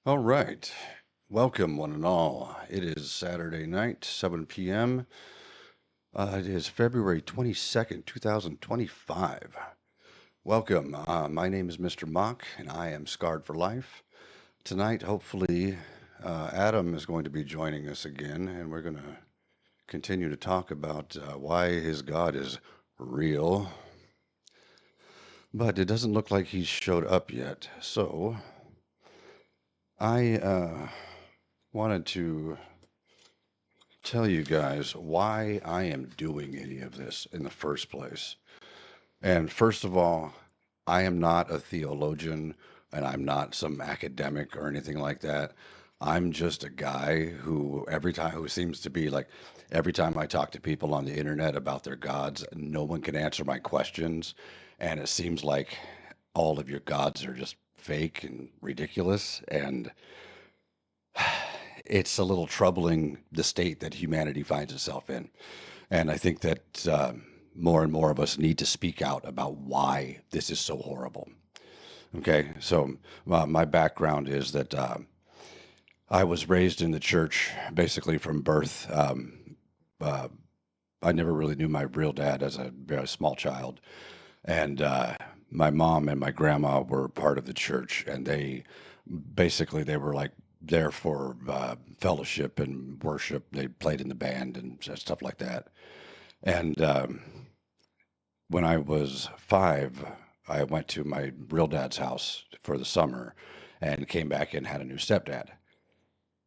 All right. Welcome, one and all. It is Saturday night, 7 p.m. It is February 22nd, 2025. Welcome. My name is Mr. Mock, and I am Scarred for Life. Tonight, hopefully, Adam is going to be joining us again, and we're going to continue to talk about why his God is real. But it doesn't look like he's showed up yet. So I wanted to tell you guys why I am doing any of this in the first place. And first of all, I am not a theologian and I'm not some academic or anything like that. I'm just a guy who who seems to be like every time I talk to people on the internet about their gods, no one can answer my questions. And it seems like all of your gods are just fake and ridiculous. And it's a little troubling the state that humanity finds itself in. And I think that more and more of us need to speak out about why this is so horrible. Okay, so my background is that I was raised in the church basically from birth. Uh, I never really knew my real dad as a very small child. And my mom and my grandma were part of the church, and they were like there for fellowship and worship. They played in the band and stuff like that. And when I was 5, I went to my real dad's house for the summer and came back and had a new stepdad.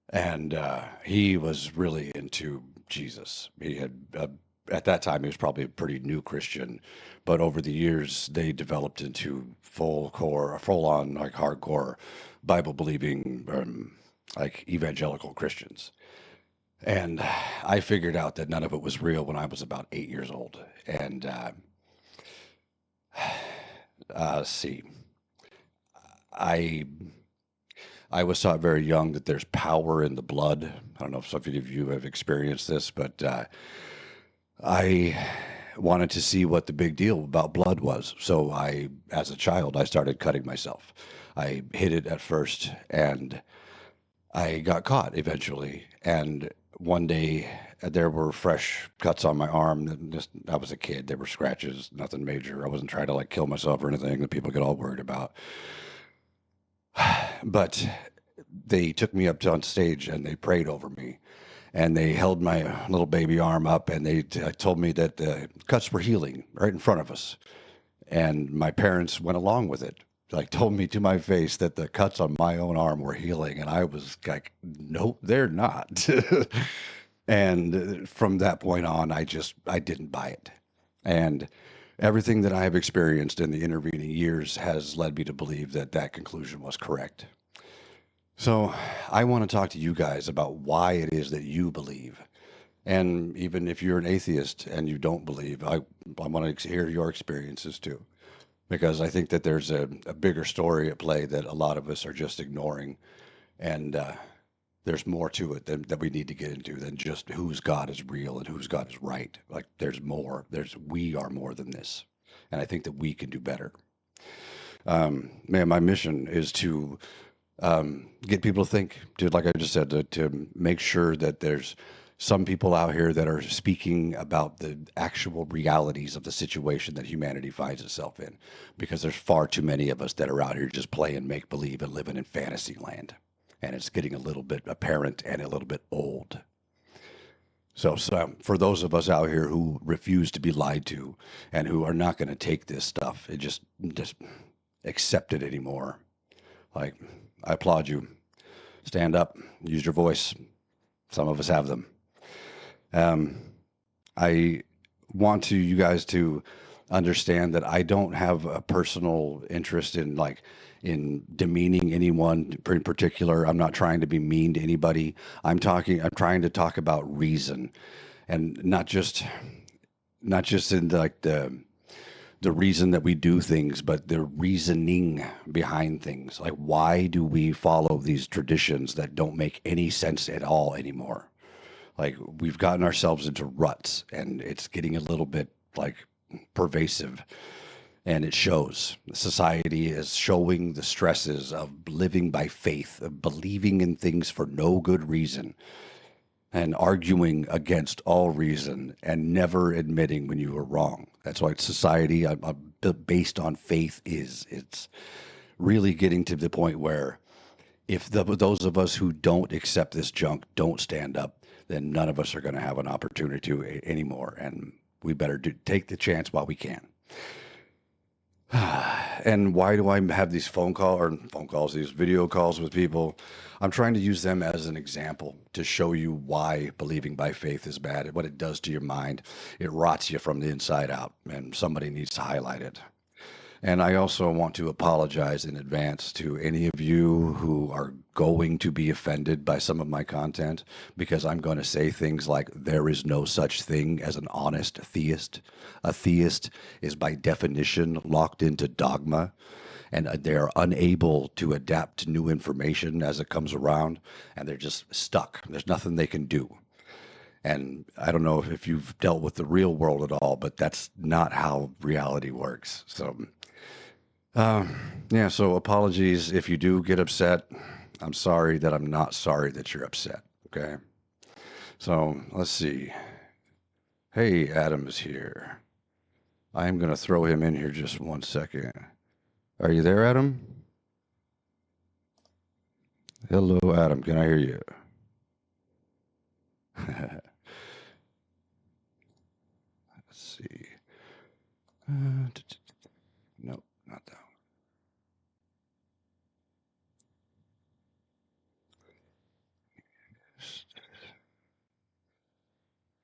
And he was really into Jesus. At that time, he was probably a pretty new Christian, but over the years, they developed into full on, like hardcore Bible believing, like evangelical Christians. And I figured out that none of it was real when I was about 8 years old. And see, I I was taught very young that there's power in the blood. I don't know if some of you have experienced this, but I wanted to see what the big deal about blood was. So as a child, I started cutting myself. I hid it at first, and I got caught eventually. And one day, there were fresh cuts on my arm. I was a kid. There were scratches, nothing major. I wasn't trying to like kill myself or anything that people get all worried about. But they took me up on stage and they prayed over me and they held my little baby arm up and they told me that the cuts were healing right in front of us. And my parents went along with it, like told me to my face that the cuts on my own arm were healing. And I was like, nope, they're not. And from that point on, I didn't buy it. And everything that I have experienced in the intervening years has led me to believe that that conclusion was correct. So I want to talk to you guys about why it is that you believe. And even if you're an atheist and you don't believe, I want to hear your experiences too. Because I think that there's a bigger story at play that a lot of us are just ignoring. And there's more to it that we need to get into than just whose God is real and whose God is right. Like there's more. We are more than this. And I think that we can do better. Man, my mission is to get people to think, to like I just said, to make sure that there's some people out here that are speaking about the actual realities of the situation that humanity finds itself in, because there's far too many of us that are out here just playing make believe and living in fantasy land, and it's getting a little bit apparent and a little bit old. So for those of us out here who refuse to be lied to and who are not going to take this stuff, it just accept it anymore. Like, I applaud you. Stand up, use your voice. Some of us have them. Um, I want you guys to understand that I don't have a personal interest in in demeaning anyone in particular. I'm not trying to be mean to anybody. I'm trying to talk about reason, and not just in the reason that we do things, but the reasoning behind things. Like, why do we follow these traditions that don't make any sense at all anymore? Like, we've gotten ourselves into ruts and it's getting a little bit like pervasive. And it shows. Society is showing the stresses of living by faith, of believing in things for no good reason, and arguing against all reason and never admitting when you were wrong. That's why society based on faith it's really getting to the point where if those of us who don't accept this junk don't stand up, then none of us are going to have an opportunity to anymore. And we better take the chance while we can. And why do I have these phone calls, these video calls with people? I'm trying to use them as an example to show you why believing by faith is bad, what it does to your mind. It rots you from the inside out, and somebody needs to highlight it. And I also want to apologize in advance to any of you who are going to be offended by some of my content because I'm going to say things like, there is no such thing as an honest theist. A theist is by definition locked into dogma and they're unable to adapt to new information as it comes around and they're just stuck. There's nothing they can do. And I don't know if you've dealt with the real world at all, but that's not how reality works. Yeah, so apologies if you do get upset. I'm sorry that I'm not sorry that you're upset. Okay. So let's see. Hey, Adam is here. I'm going to throw him in here just 1 second. Are you there, Adam? Hello, Adam. Can I hear you? Let's see. Nope, not that one.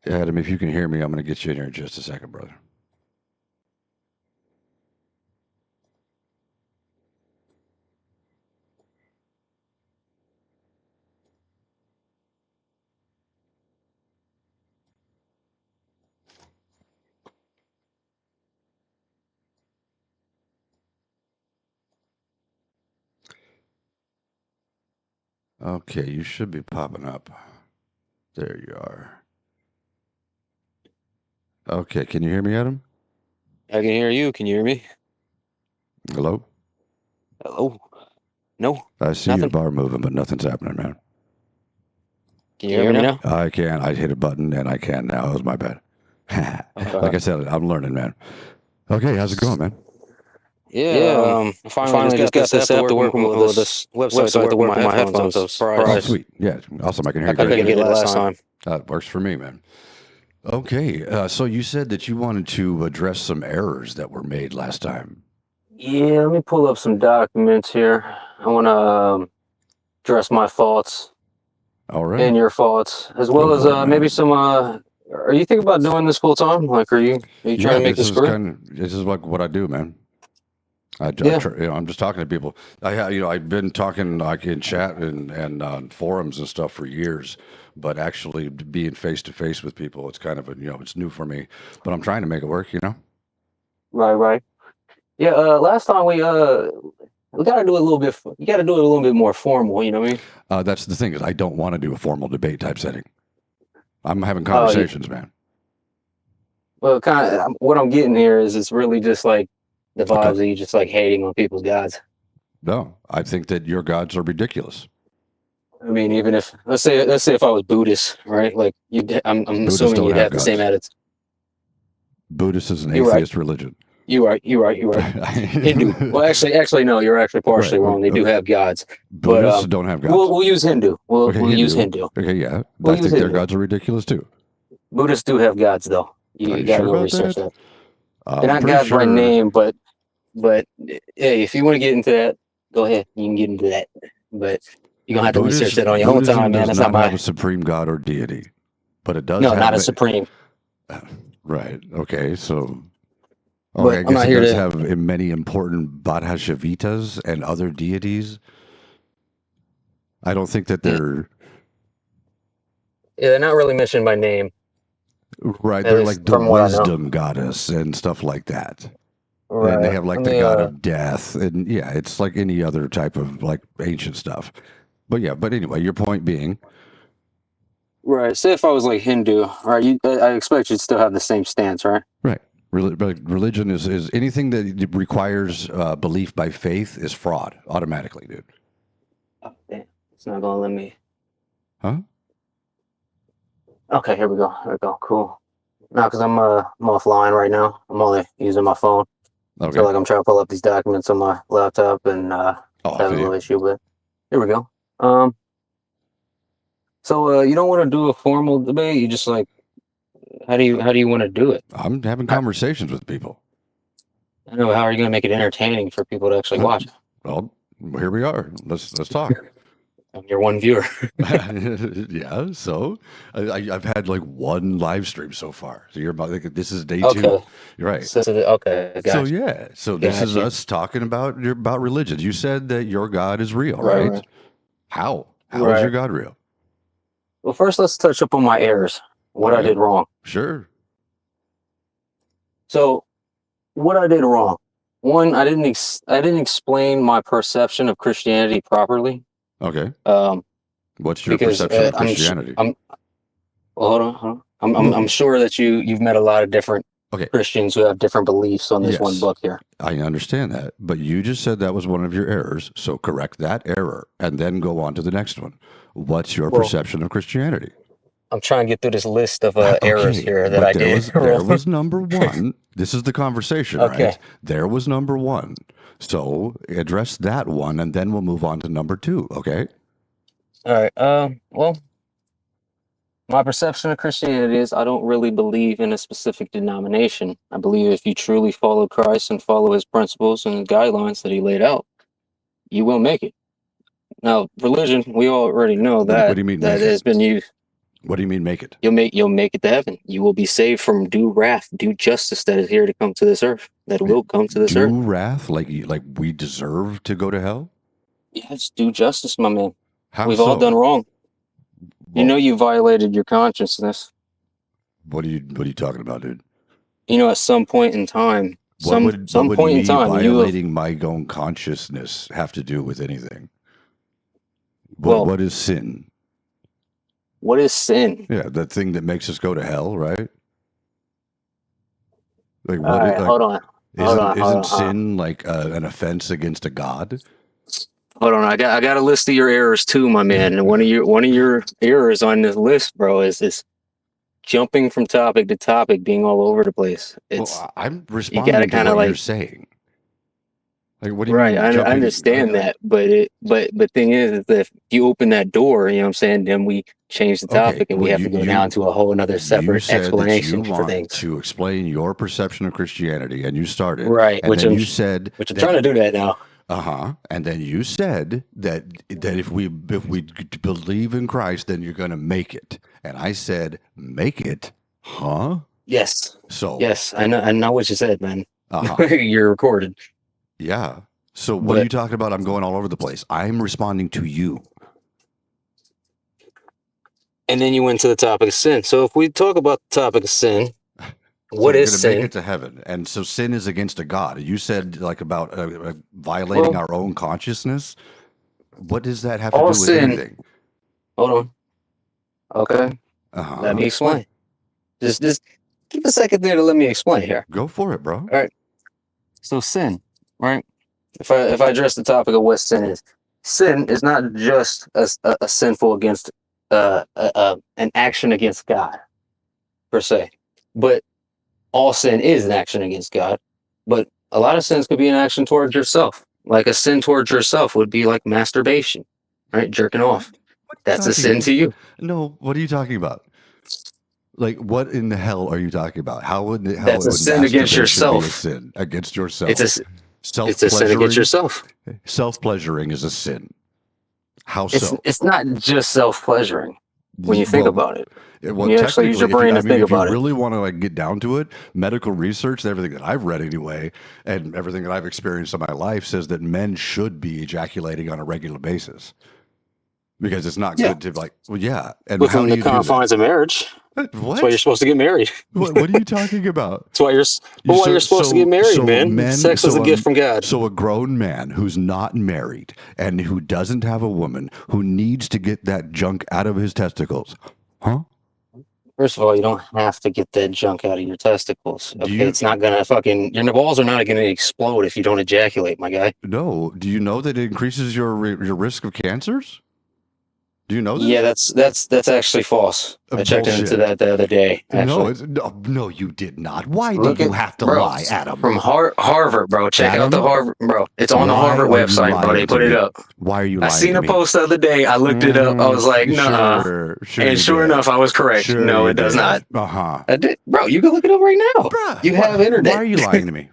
Adam, if you can hear me, I'm going to get you in here in just a second, brother. Okay, you should be popping up. There you are. Okay, can you hear me, Adam? I can hear you. Can you hear me? Hello? Hello? No? I see your bar moving, but nothing's happening, man. Can you hear me now? I can. I hit a button and I can now. It was my bad. Like I said, I'm learning, man. Okay, how's it going, man? Yeah, I finally just got this app to work with this website to work with my headphones. I was surprised. Oh, sweet. Yeah, awesome. I can hear you. I couldn't get it last time. That works for me, man. Okay, so you said that you wanted to address some errors that were made last time. Yeah, let me pull up some documents here. I want to address my faults. All right. And your faults, as well as maybe some. Are you thinking about doing this full time? Like, are you trying to make this career? This is like what I do, man. I'm just talking to people. I've been talking like in chat and on forums and stuff for years, but actually being face to face with people, it's kind of it's new for me. But I'm trying to make it work, Right. Yeah. Last time we got to do it a little bit. You got to do it a little bit more formal. You know what I mean? That's the thing is I don't want to do a formal debate type setting. I'm having conversations, man. Well, kind of what I'm getting here is it's really just like the vibes of you just like hating on people's gods. No, I think that your gods are ridiculous. I mean, even if let's say if I was Buddhist, right? Like I'm assuming you'd have the same attitude. Buddhist is an atheist religion. You're right. Hindu. Well, actually, no. You're actually partially wrong. They do have gods. Buddhists don't have gods. We'll use Hindu. We'll use Hindu. Okay, yeah. I think their gods are ridiculous too. Buddhists do have gods, though. You got to go research that. They're not gods by name, but hey, if you want to get into that, go ahead. You can get into that. But you're gonna have to research that on your own time, man. That's not have a supreme god or deity, but it does. No, not a supreme. Right. Okay. So. Okay, I guess it does have many important Bodhisattvas and other deities. I don't think that they're... Yeah, they're not really mentioned by name. Right, they're like the wisdom goddess and stuff like that. Right. And they have like the god of death. And yeah, it's like any other type of like ancient stuff. But anyway, your point being... Right, say if I was like Hindu, right, I expect you'd still have the same stance, right? Right. Religion is anything that requires belief by faith is fraud automatically, dude. Oh, damn. It's not gonna let me. Huh? Okay, here we go. Here we go. Cool. No, because I'm offline right now. I'm only using my phone. Okay. So like I'm trying to pull up these documents on my laptop and Oh, have a little issue, but here we go. So you don't want to do a formal debate. You just like how do you want to do it? I'm having conversations with people. I know. How are you going to make it entertaining for people to actually watch? Well, here we are. Let's talk. I'm your one viewer. Yeah. So I've had like one live stream so far. So you're about like this is day Okay. 2. You're right. Okay. Gotcha. So yeah. So this is us talking about religion. You said that your God is real, right? How? How is your God real? Well, first let's touch up on my errors. What I did wrong. Sure. So, what I did wrong. One, I didn't explain my perception of Christianity properly. Okay. What's your perception of Christianity? Well, hold on. I'm sure that you've met a lot of different Christians who have different beliefs on this one book here. I understand that, but you just said that was one of your errors, so correct that error and then go on to the next one. What's your perception of Christianity? I'm trying to get through this list of errors here that I did. There was number 1. This is the conversation, right? There was number 1. So address that one, and then we'll move on to number 2, okay? All right. Well, my perception of Christianity is I don't really believe in a specific denomination. I believe if you truly follow Christ and follow his principles and guidelines that he laid out, you will make it. Now, religion, we already know that. What do you mean that has been used. What do you mean make it? You'll make it to heaven. You will be saved from due wrath, due justice that is here to come to this earth. That will come to this earth. Due wrath, like we deserve to go to hell? Yes, due justice, my man. How We've so? all done wrong. Well, you know you violated your consciousness. What are you talking about, dude? You know, at some point in time, violating my own consciousness have to do with anything? What is sin? What is sin? Yeah, that thing that makes us go to hell, right? Like what? Right, hold on. Isn't sin like an offense against a god? Hold on, I got a list of your errors too, my man. And one of your errors on this list, bro, is this jumping from topic to topic, being all over the place. I'm responding to what you're saying. Like, what do you mean? I understand that, but thing is that if you open that door, you know what I'm saying, then we change the topic and we have to go down to a whole another separate explanation for things. To explain your perception of Christianity, and you started which I'm trying to do that now. And then you said that if we believe in Christ, then you're going to make it. And I said, make it, huh? Yes. So yes, I know what you said, man. You're recorded. Yeah. So what are you talking about? I'm going all over the place. I'm responding to you. And then you went to the topic of sin. So if we talk about the topic of sin, what is sin? Make it to heaven. And so sin is against a god. You said like about violating our own consciousness. What does that have to do with anything? Hold on. Okay. Let me explain. Just give a second there to let me explain here. Go for it, bro. All right. So sin, right? If I address the topic of what sin is not just a sinful against an action against God per se, but all sin is an action against God. But a lot of sins could be an action towards yourself. Like a sin towards yourself would be like masturbation, right? Jerking off. That's a sin to you. No, what are you talking about? Like, what in the hell are you talking about? How would that's a sin against yourself? Be a sin against yourself. It's a sin against yourself. Self-pleasuring is a sin. How so? It's not just self-pleasuring when you think about it. Well, you actually use your brain to think about it. If you really want to like get down to it, medical research, everything that I've read anyway, and everything that I've experienced in my life says that men should be ejaculating on a regular basis. Because it's not good to like, and within the confines of marriage. What? That's why you're supposed to get married. What are you talking about? That's why you're supposed to get married, man. Sex is a gift from God. So a grown man who's not married and who doesn't have a woman who needs to get that junk out of his testicles, huh? First of all, you don't have to get that junk out of your testicles. Okay, it's not gonna your balls are not gonna explode if you don't ejaculate, my guy. No. Do you know that it increases your risk of cancers? Do you know this? Yeah, that's actually false. I checked into that the other day. Actually. No, you did not. Why Look do you at have to bro lie, Adam? from Harvard, bro. Check out the Adam, Harvard, bro. It's on the why Harvard are you website, bro. They lying to put it me? up. Why are you I lying seen to a me? post the other day. I looked it up. I was like, nah. Sure And you sure did. enough, I was correct. Sure No, you it does did. not. Uh-huh. I did, bro. You can look it up right now. Bruh, You have internet. Why are you lying to me?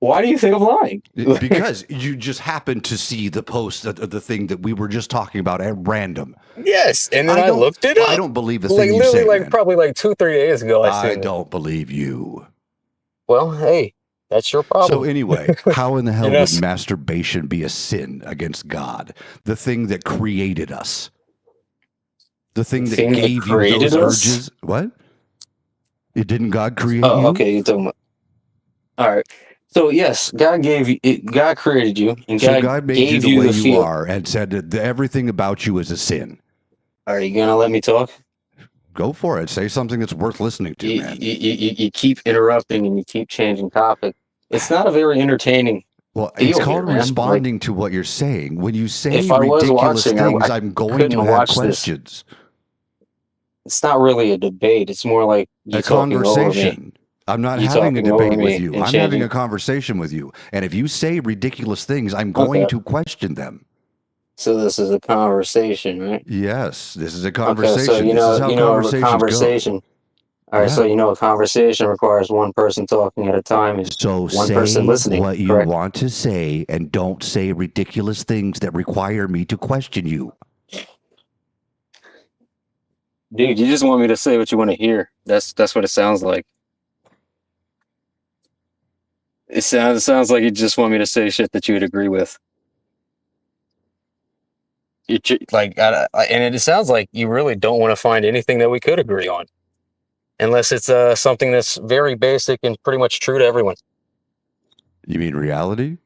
Why do you think I'm lying? Because you just happened to see the post of the thing that we were just talking about at random. Yes, and then I looked it up. I don't believe the like thing you literally say, like man. probably like 2-3 days ago. I don't believe you. Well, hey, that's your problem. So anyway, how in the hell would masturbation be a sin against God? The thing that created us. The thing that gave you those urges. What? Didn't God create you? Oh, okay, you're talking about. All right. So yes, God created you, and so God made gave you the way you feel. are, and said that everything about you is a sin. Are you gonna let me talk? Go for it. Say something that's worth listening to, man. You keep interrupting and you keep changing topic. It's not a very entertaining. Well, it's called responding to what you're saying. When you say ridiculous things, I'm going to have questions. It's not really a debate. It's more like a conversation. I'm not having a debate with you. I'm having a conversation with you. And if you say ridiculous things, I'm going to question them. So this is a conversation, right? Yes, this is a conversation. Okay, so this is how conversations go. All right, so a conversation requires one person talking at a time and one person listening. What you want to say, and don't say ridiculous things that require me to question you. Dude, you just want me to say what you want to hear. That's what it sounds like. It sounds like you just want me to say shit that you would agree with. And it sounds like you really don't want to find anything that we could agree on, unless it's something that's very basic and pretty much true to everyone. You mean reality?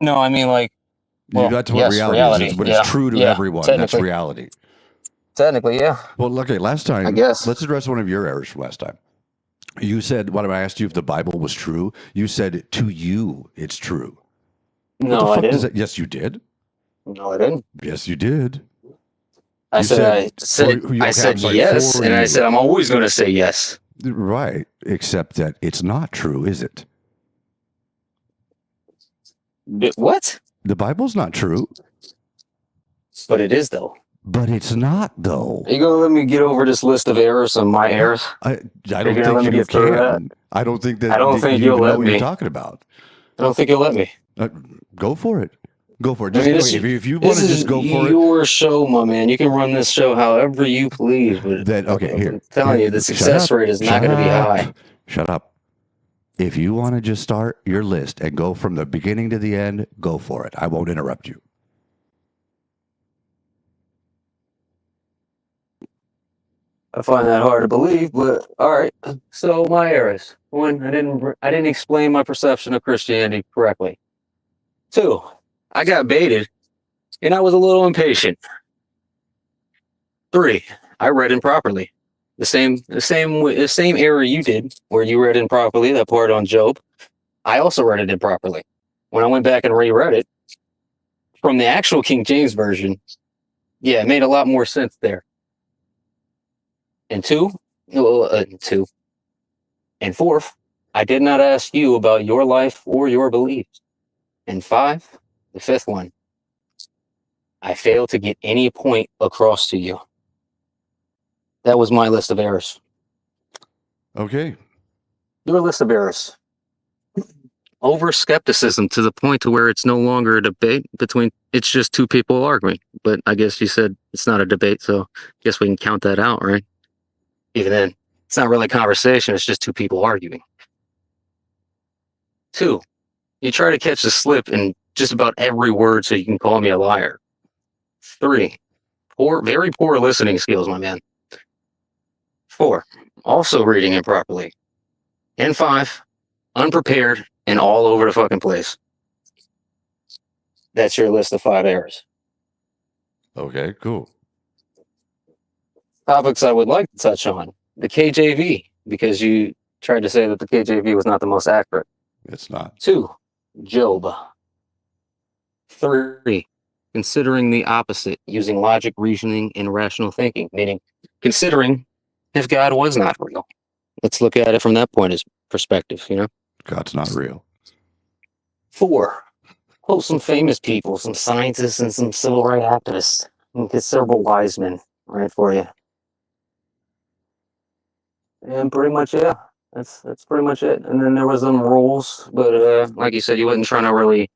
No, I mean that's what reality is. When it's true to everyone, that's reality. Technically, yeah. Well, okay, last time, I guess. Let's address one of your errors from last time. You said, when I asked you if the Bible was true, you said, to you, it's true. No, I didn't. Yes, you did. No, I didn't. Yes, you did. I said yes, and I said I'm always going to say yes. Right, except that it's not true, is it? What? The Bible's not true. But it is, though. But it's not, though. Are you going to let me get over this list of errors and my errors? I don't think you can. I don't think that I don't think you'll know what you're talking about. I don't think you'll let me. Go for it. Go for it. Just, if you want to just go for it. Your show, my man. You can run this show however you please. But here. I'm telling you, the success rate is not going to be high. Shut up. If you want to just start your list and go from the beginning to the end, go for it. I won't interrupt you. I find that hard to believe, but all right. So my errors. 1, I didn't explain my perception of Christianity correctly. 2, I got baited, and I was a little impatient. 3, I read improperly. The same error you did, where you read improperly that part on Job. I also read it improperly. When I went back and reread it from the actual King James version, it made a lot more sense there. And 2, and 4th, I did not ask you about your life or your beliefs. And 5, the 5th one, I failed to get any point across to you. That was my list of errors. Okay. Your list of errors. Over skepticism to the point to where it's no longer a debate it's just two people arguing. But I guess you said it's not a debate, so I guess we can count that out, right? Even then, it's not really a conversation, it's just two people arguing. 2, you try to catch the slip in just about every word so you can call me a liar. 3, very poor listening skills, my man. 4, also reading improperly. And 5, unprepared and all over the fucking place. That's your list of 5 errors. Okay, cool. topics I would like to touch on. The KJV, because you tried to say that the KJV was not the most accurate. It's not. 2, Job. 3, considering the opposite, using logic, reasoning, and rational thinking, meaning considering if God was not real. Let's look at it from that point of perspective, you know? God's not real. 4, quote some famous people, some scientists and some civil rights activists, and get several wise men, right, for you. And pretty much, yeah, that's pretty much it. And then there was some rules, but like you said, you wasn't trying to really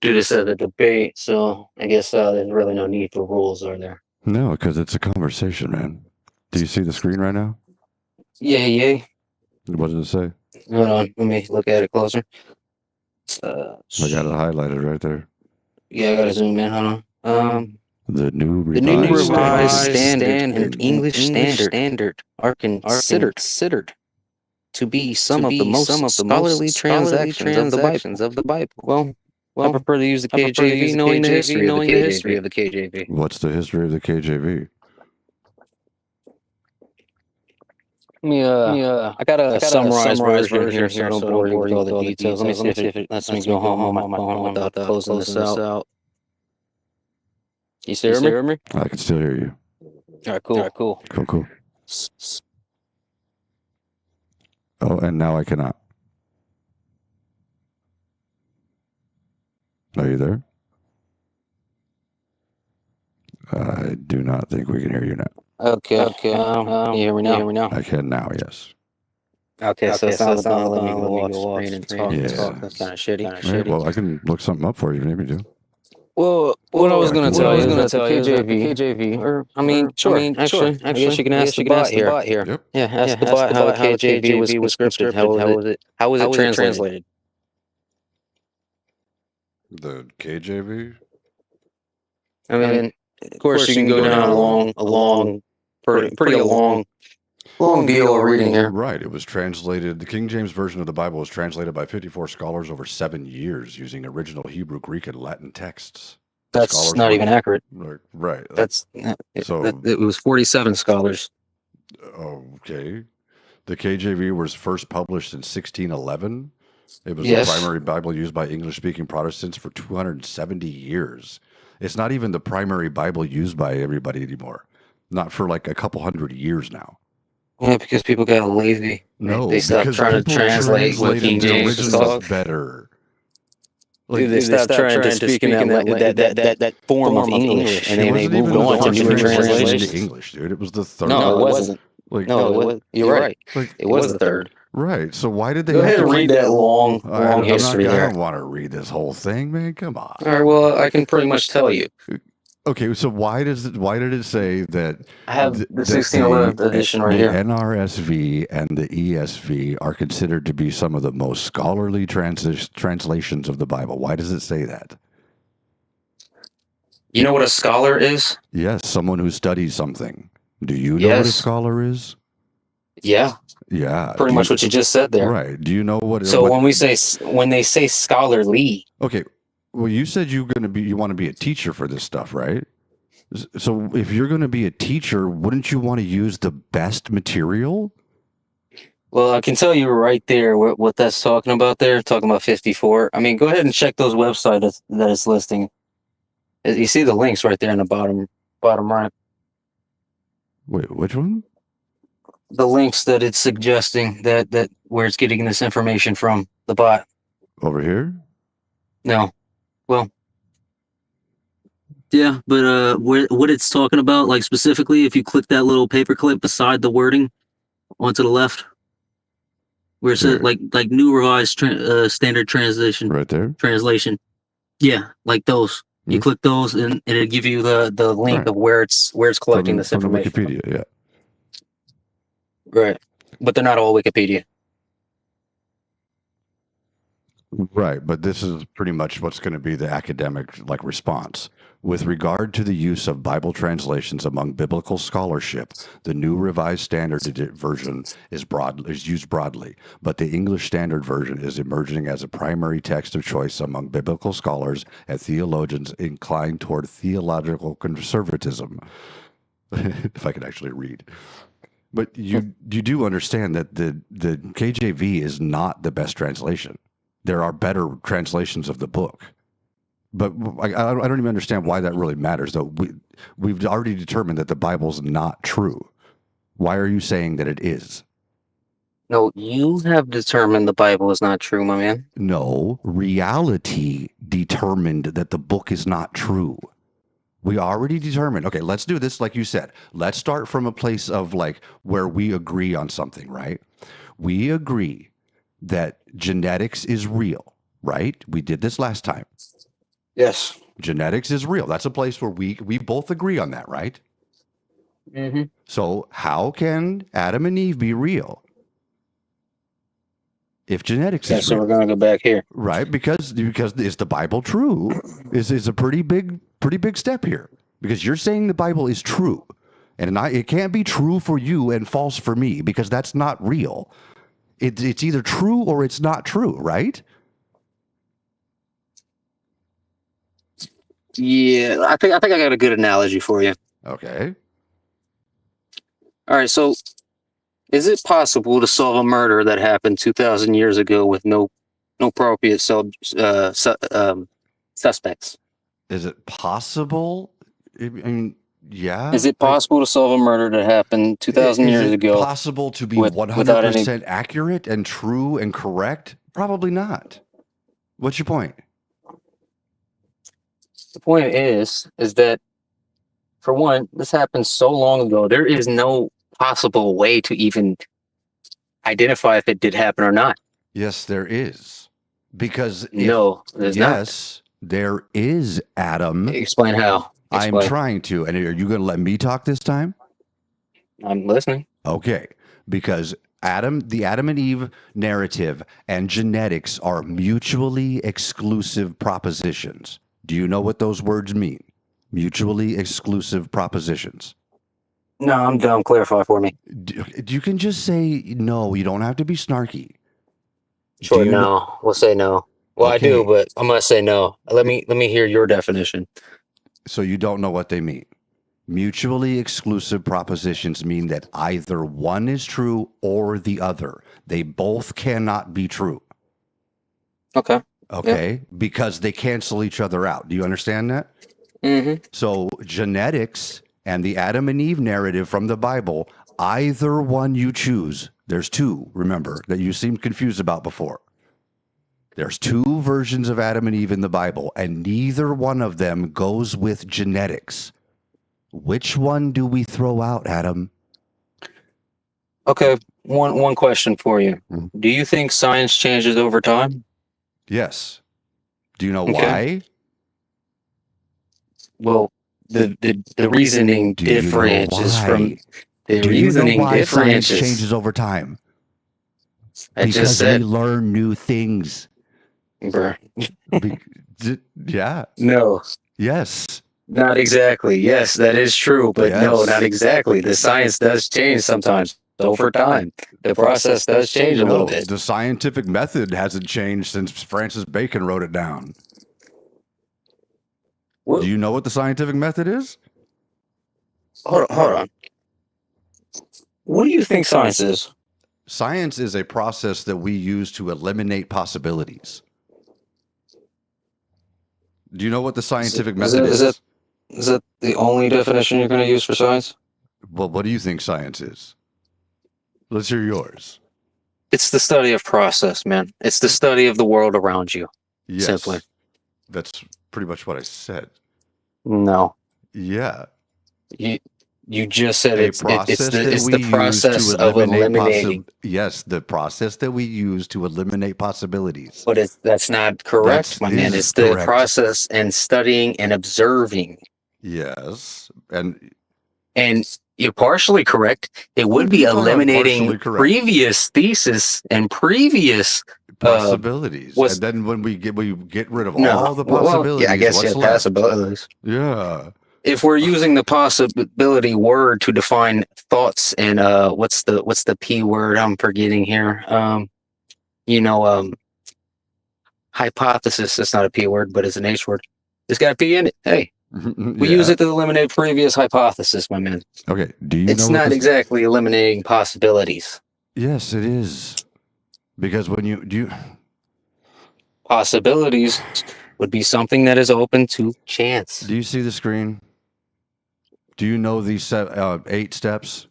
do this as a debate, so I guess there's really no need for rules, are there? No, because it's a conversation, man. Do you see the screen right now? Yeah. What does it say? Hold on, let me look at it closer. I got it highlighted right there. Yeah, I gotta zoom in. Hold on. The new revised standard and English standard are considered to be some of the most scholarly transactions of the Bible. Well, I prefer to use the KJV, knowing the history of the KJV. What's the history of the KJV? I got a summarized version here, so I don't bore you with all the details. Let me see if it lets me go home on my phone without closing this out. You still hear me? I can still hear you. All right, cool. Cool. Oh, and now I cannot. Are you there? I do not think we can hear you now. Okay. You hear me now? I can now, yes. Okay, so it sounds like let me go off screen and talk. Yeah. That's kind of shitty. Right, well, I can look something up for you if you need me to. Well, what I was going to tell you is that the KJV, or I mean, actually, I guess you can ask the bot here. Yep. Yeah, ask the bot how the KJV was conscripted. How was it translated? The KJV? I mean, of course, you can go down a long deal of reading here. Right. It was translated. The King James Version of the Bible was translated by 54 scholars over 7 years using original Hebrew, Greek, and Latin texts. That's not even accurate. Right. It was 47 scholars. Okay. The KJV was first published in 1611. It was Yes. the primary Bible used by English-speaking Protestants for 270 years. It's not even the primary Bible used by everybody anymore. Not for like a couple hundred years now. Yeah, because people got lazy. No, they stopped trying to translate what King James was talking. Better. Like, they stopped trying to speak in that form of English, and then they moved on to newer translations. English, dude. It was the third. No, it wasn't. You're right. It was the third. Right. So why did they go ahead and read that long history there? I don't want to read this whole thing, man. Come on. All right. Well, I can pretty much tell you. Okay, so why did it say that I have the 1611 edition right here? The NRSV and the ESV are considered to be some of the most scholarly translations of the Bible. Why does it say that? You know what a scholar is? Yes, someone who studies something. Do you know what a scholar is? Yeah. Yeah. Pretty much what you just said there. Right. Do you know what? So when they say scholarly. Okay. Well, you said you want to be a teacher for this stuff, right? So if you're going to be a teacher, wouldn't you want to use the best material? Well, I can tell you right there what that's talking about there, talking about 54. I mean, go ahead and check those websites that it's listing. You see the links right there in the bottom right. Wait, which one? The links that it's suggesting that where it's getting this information from, the bot. Over here? No. Well, yeah, but what it's talking about, like specifically, if you click that little paperclip beside the wording onto the left, where it says like New Revised Standard Translation. Right there. Translation. Yeah, like those. Mm-hmm. You click those, and it'll give you the link of where it's collecting this information. From Wikipedia, yeah. Right, but they're not all Wikipedia. Right, but this is pretty much what's going to be the academic response. With regard to the use of Bible translations among biblical scholarship, the New Revised Standard Version is used broadly, but the English Standard Version is emerging as a primary text of choice among biblical scholars and theologians inclined toward theological conservatism. if I could actually read. But you do understand that the KJV is not the best translation. There are better translations of the book. But I don't even understand why that really matters, though. We've already determined that the Bible's not true. Why are you saying that it is? No, you have determined the Bible is not true, my man. No, reality determined that the book is not true. We already determined. Okay, let's do this like you said. Let's start from a place of like where we agree on something, right? We agree that genetics is real, right? We did this last time. Yes. Genetics is real. That's a place where we both agree on that, right? Mm-hmm. So how can Adam and Eve be real if genetics is so real? we're gonna go back here, right? Because is the Bible true? Is a pretty big step here, because you're saying the Bible is true, and it can't be true for you and false for me, because that's not real. It's either true or it's not true, right? Yeah, I think I got a good analogy for you. Okay. All right, so is it possible to solve a murder that happened 2,000 years ago with no appropriate suspects? Is it possible? I mean, yeah. Is it possible to solve a murder that happened 2,000 Is years it ago possible to be without any? 100% accurate and true and correct? Probably not. What's your point? The point is that, for one, this happened so long ago. There is no possible way to even identify if it did happen or not. Yes, there is. Because No, there's yes, there is, Adam. Explain how. I'm trying to. And are you going to let me talk this time? I'm listening. Okay. Because the Adam and Eve narrative and genetics are mutually exclusive propositions. Do you know what those words mean? Mutually exclusive propositions. No, I'm dumb. Clarify for me. You can just say no. You don't have to be snarky. Sure, no. We'll say no. Well, okay. I do, but I'm gonna say no. Let me hear your definition. So you don't know what they mean. Mutually exclusive propositions mean that either one is true or the other. They both cannot be true. Okay. Okay. Yeah. Because they cancel each other out. Do you understand that? Mm-hmm. So genetics and the Adam and Eve narrative from the Bible, either one you choose, there's two, remember, that you seemed confused about before. There's two versions of Adam and Eve in the Bible, and neither one of them goes with genetics. Which one do we throw out, Adam? Okay, one question for you. Mm-hmm. Do you think science changes over time? Yes. Do you know why? Well, the reasoning differences from the do reasoning you know why science changes over time? Because we learn new things. Yeah. No. Yes. Not exactly. Yes, that is true, but yes. No, not exactly. The science does change sometimes over time. The process does change a little bit. The scientific method hasn't changed since Francis Bacon wrote it down. What? Do you know what the scientific method is? Hold on. What do you think science is? Science is a process that we use to eliminate possibilities. Do you know what the scientific method is? Is that the only definition you're going to use for science? Well, what do you think science is? Let's hear yours. It's the study of process, man. It's the study of the world around you. Yes. Simply. That's pretty much what I said. No. Yeah. You just said it's the process of eliminating. Yes, the process that we use to eliminate possibilities. But that's not correct, my man. It's the process and studying and observing. Yes, and you're partially correct. It would be eliminating previous thesis and previous possibilities. And then when we get rid of all the possibilities, yeah, I guess possibilities. Yeah. If we're using the possibility word to define thoughts and what's the P word I'm forgetting here? Hypothesis. That's not a P word, but it's an H word. It's got a P in it. Hey, We use it to eliminate previous hypothesis, my man. Okay. Do you it's know not exactly eliminating possibilities. Yes, it is. Because when you possibilities would be something that is open to chance. Do you see the screen? Do you know these 8 steps?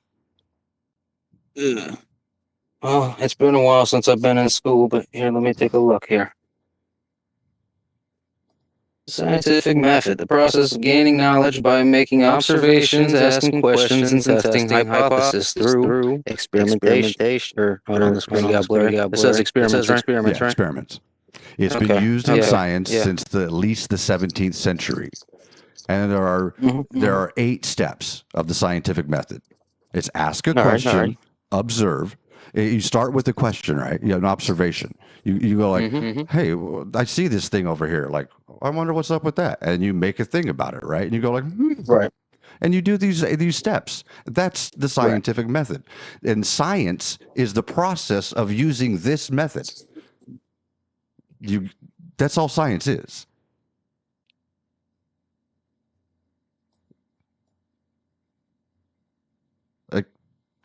Ugh. Oh, it's been a while since I've been in school, but here, let me take a look here. Scientific method, the process of gaining knowledge by making observations, asking questions, and testing hypotheses through experimentation. Hold on, the screen got blurry. It says experiments, right? Yeah, experiments. It's been used in science since at least the 17th century. And there are 8 steps of the scientific method. It's ask a question, observe. You start with a question, right? You have an observation. You go like, hey, I see this thing over here. Like, I wonder what's up with that. And you make a thing about it, right? And you go like, right. And you do these steps. That's the scientific method. And science is the process of using this method. That's all science is.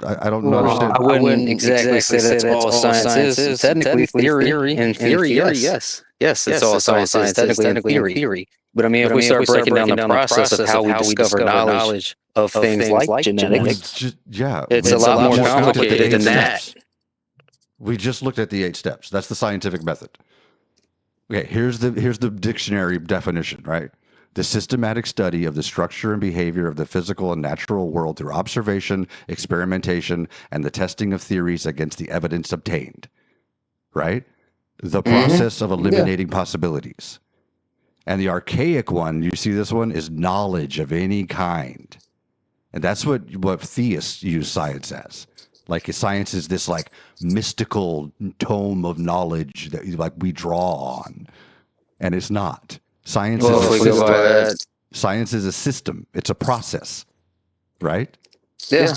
I don't understand. I wouldn't exactly say that's all science is. Technically, theory. In theory, yes. Yes, it's all science is. Technically, in theory. But I mean, if we start breaking down the process of how we discover knowledge of things like genetics, it's a lot more complicated than that. We just looked at the 8 steps. That's the scientific method. Okay, here's the dictionary definition, right? The systematic study of the structure and behavior of the physical and natural world through observation, experimentation, and the testing of theories against the evidence obtained. Right? The process of eliminating possibilities. And the archaic one, you see this one, is knowledge of any kind. And that's what theists use science as. Like science is this like mystical tome of knowledge that like we draw on. And it's not. Science is a system. It's a process, right? Yeah.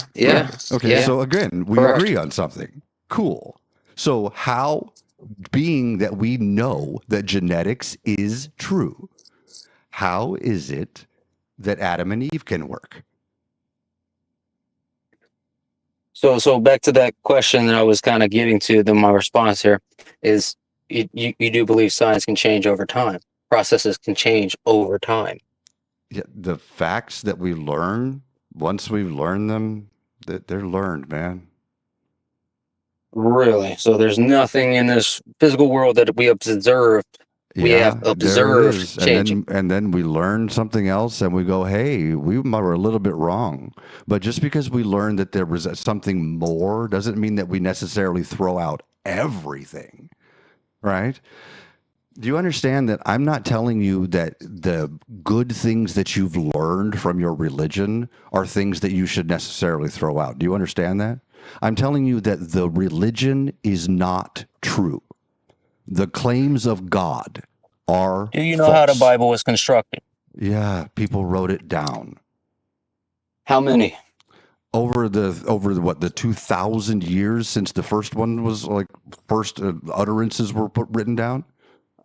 Okay, so again, we agree on something. Cool. So how, being that we know that genetics is true, how is it that Adam and Eve can work? So back to that question that I was kind of getting to, then my response here is you do believe science can change over time. Processes can change over time. Yeah, the facts that we learn, once we've learned them, they're learned, man. Really? So there's nothing in this physical world that we observed. We have observed changing. And then we learn something else and we go, hey, we were a little bit wrong. But just because we learned that there was something more doesn't mean that we necessarily throw out everything, right? Do you understand that I'm not telling you that the good things that you've learned from your religion are things that you should necessarily throw out? Do you understand that? I'm telling you that the religion is not true. The claims of God are Do you know how the Bible was constructed? Yeah, people wrote it down. How many? Over the 2,000 years since the first one was like first utterances were written down?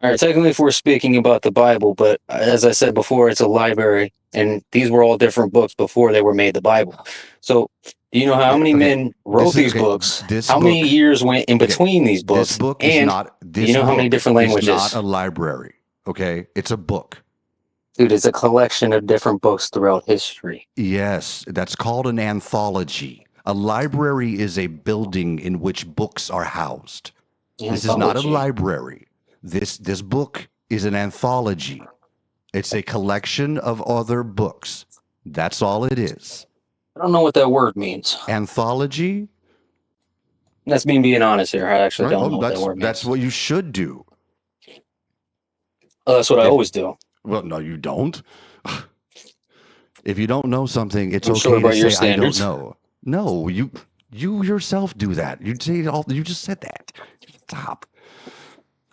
All right, technically, if we're speaking about the Bible, but as I said before, it's a library, and these were all different books before they were made the Bible. So, do you know how many men wrote these books? How many years went in between these books? This book is not. Do you know how many different languages? It's not a library. Okay, it's a book. Dude, it's a collection of different books throughout history. Yes, that's called an anthology. A library is a building in which books are housed. This is not a library. This book is an anthology. It's a collection of other books. That's all it is. I don't know what that word means. Anthology? That's me being honest here. I actually don't know what that word means. That's what you should do. That's what I always do. Well, no, you don't. If you don't know something, it's okay to say I don't know. No, you yourself do that. You just said that. Stop.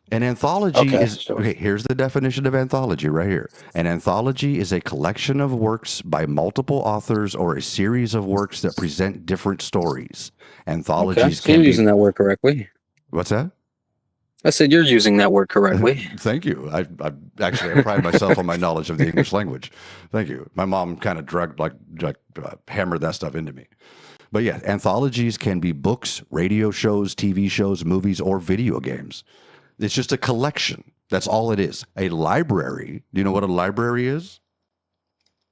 An anthology is okay. Here's the definition of anthology right here. An anthology is a collection of works by multiple authors or a series of works that present different stories. Anthologies can be using that word correctly. What's that? I said you're using that word correctly. Thank you. I pride myself on my knowledge of the English language. Thank you. My mom kind of hammered that stuff into me. But yeah, anthologies can be books, radio shows, TV shows, movies, or video games. It's just a collection. That's all it is. A library. Do you know what a library is?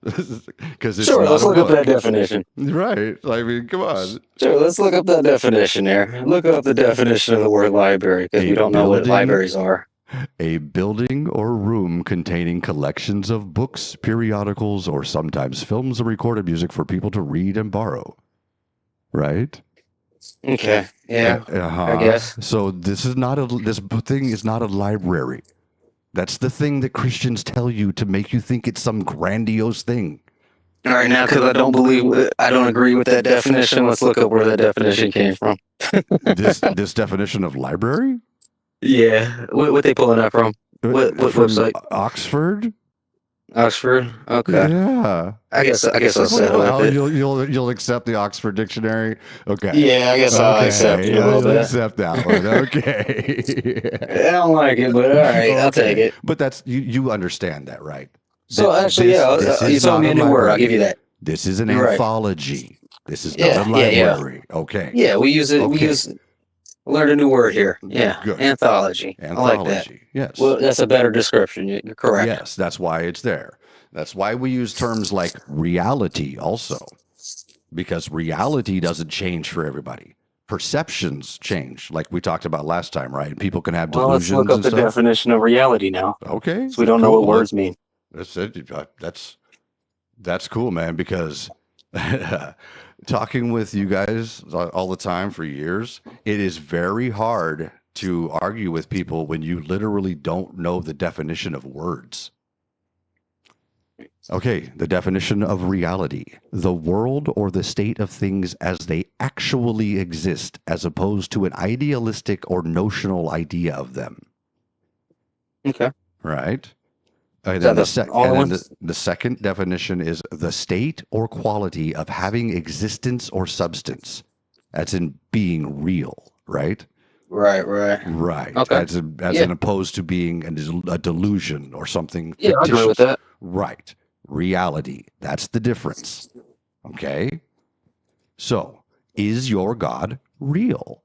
Because it's sure, not let's a look book. up that definition. Right. I mean, come on. Sure, let's look up that definition there. Look up the definition of the word library because we don't know what libraries are. A building or room containing collections of books, periodicals, or sometimes films or recorded music for people to read and borrow. Right? Okay. Yeah. I guess. So this thing is not a library. That's the thing that Christians tell you to make you think it's some grandiose thing. All right, now because I don't agree with that definition. Let's look up where that definition came from. this definition of library? Yeah, what they pulling that from? What from website? Oxford. Oxford. Okay. Yeah. I guess I'll settle with it. You'll accept the Oxford Dictionary. Okay. Yeah, I guess I'll accept it a little bit. Accept that one. Okay. I don't like it, but all right, I'll take it. But that's you understand that, right? So actually, you told me a new word. I'll give you that. This is an anthology. This is not a library. Okay. Yeah, we use it. We learned a new word here. Yeah. Good. Anthology. I like that. Yes. Well, that's a better description. You're correct. Yes, that's why it's there. That's why we use terms like reality also. Because reality doesn't change for everybody. Perceptions change, like we talked about last time, right? People can have delusions. Well, let's look up the definition of reality now. Okay. So we don't know what words mean. That's it. That's cool, man, because talking with you guys all the time for years, it is very hard to argue with people when you literally don't know the definition of words. Okay, the definition of reality: the world or the state of things as they actually exist, as opposed to an idealistic or notional idea of them. Okay. Right? And then the second definition is the state or quality of having existence or substance. That's in being real, right? Right. Okay. As in opposed to being a delusion or something fictitious. I agree with that. Right. Reality. That's the difference. Okay? So, is your God real?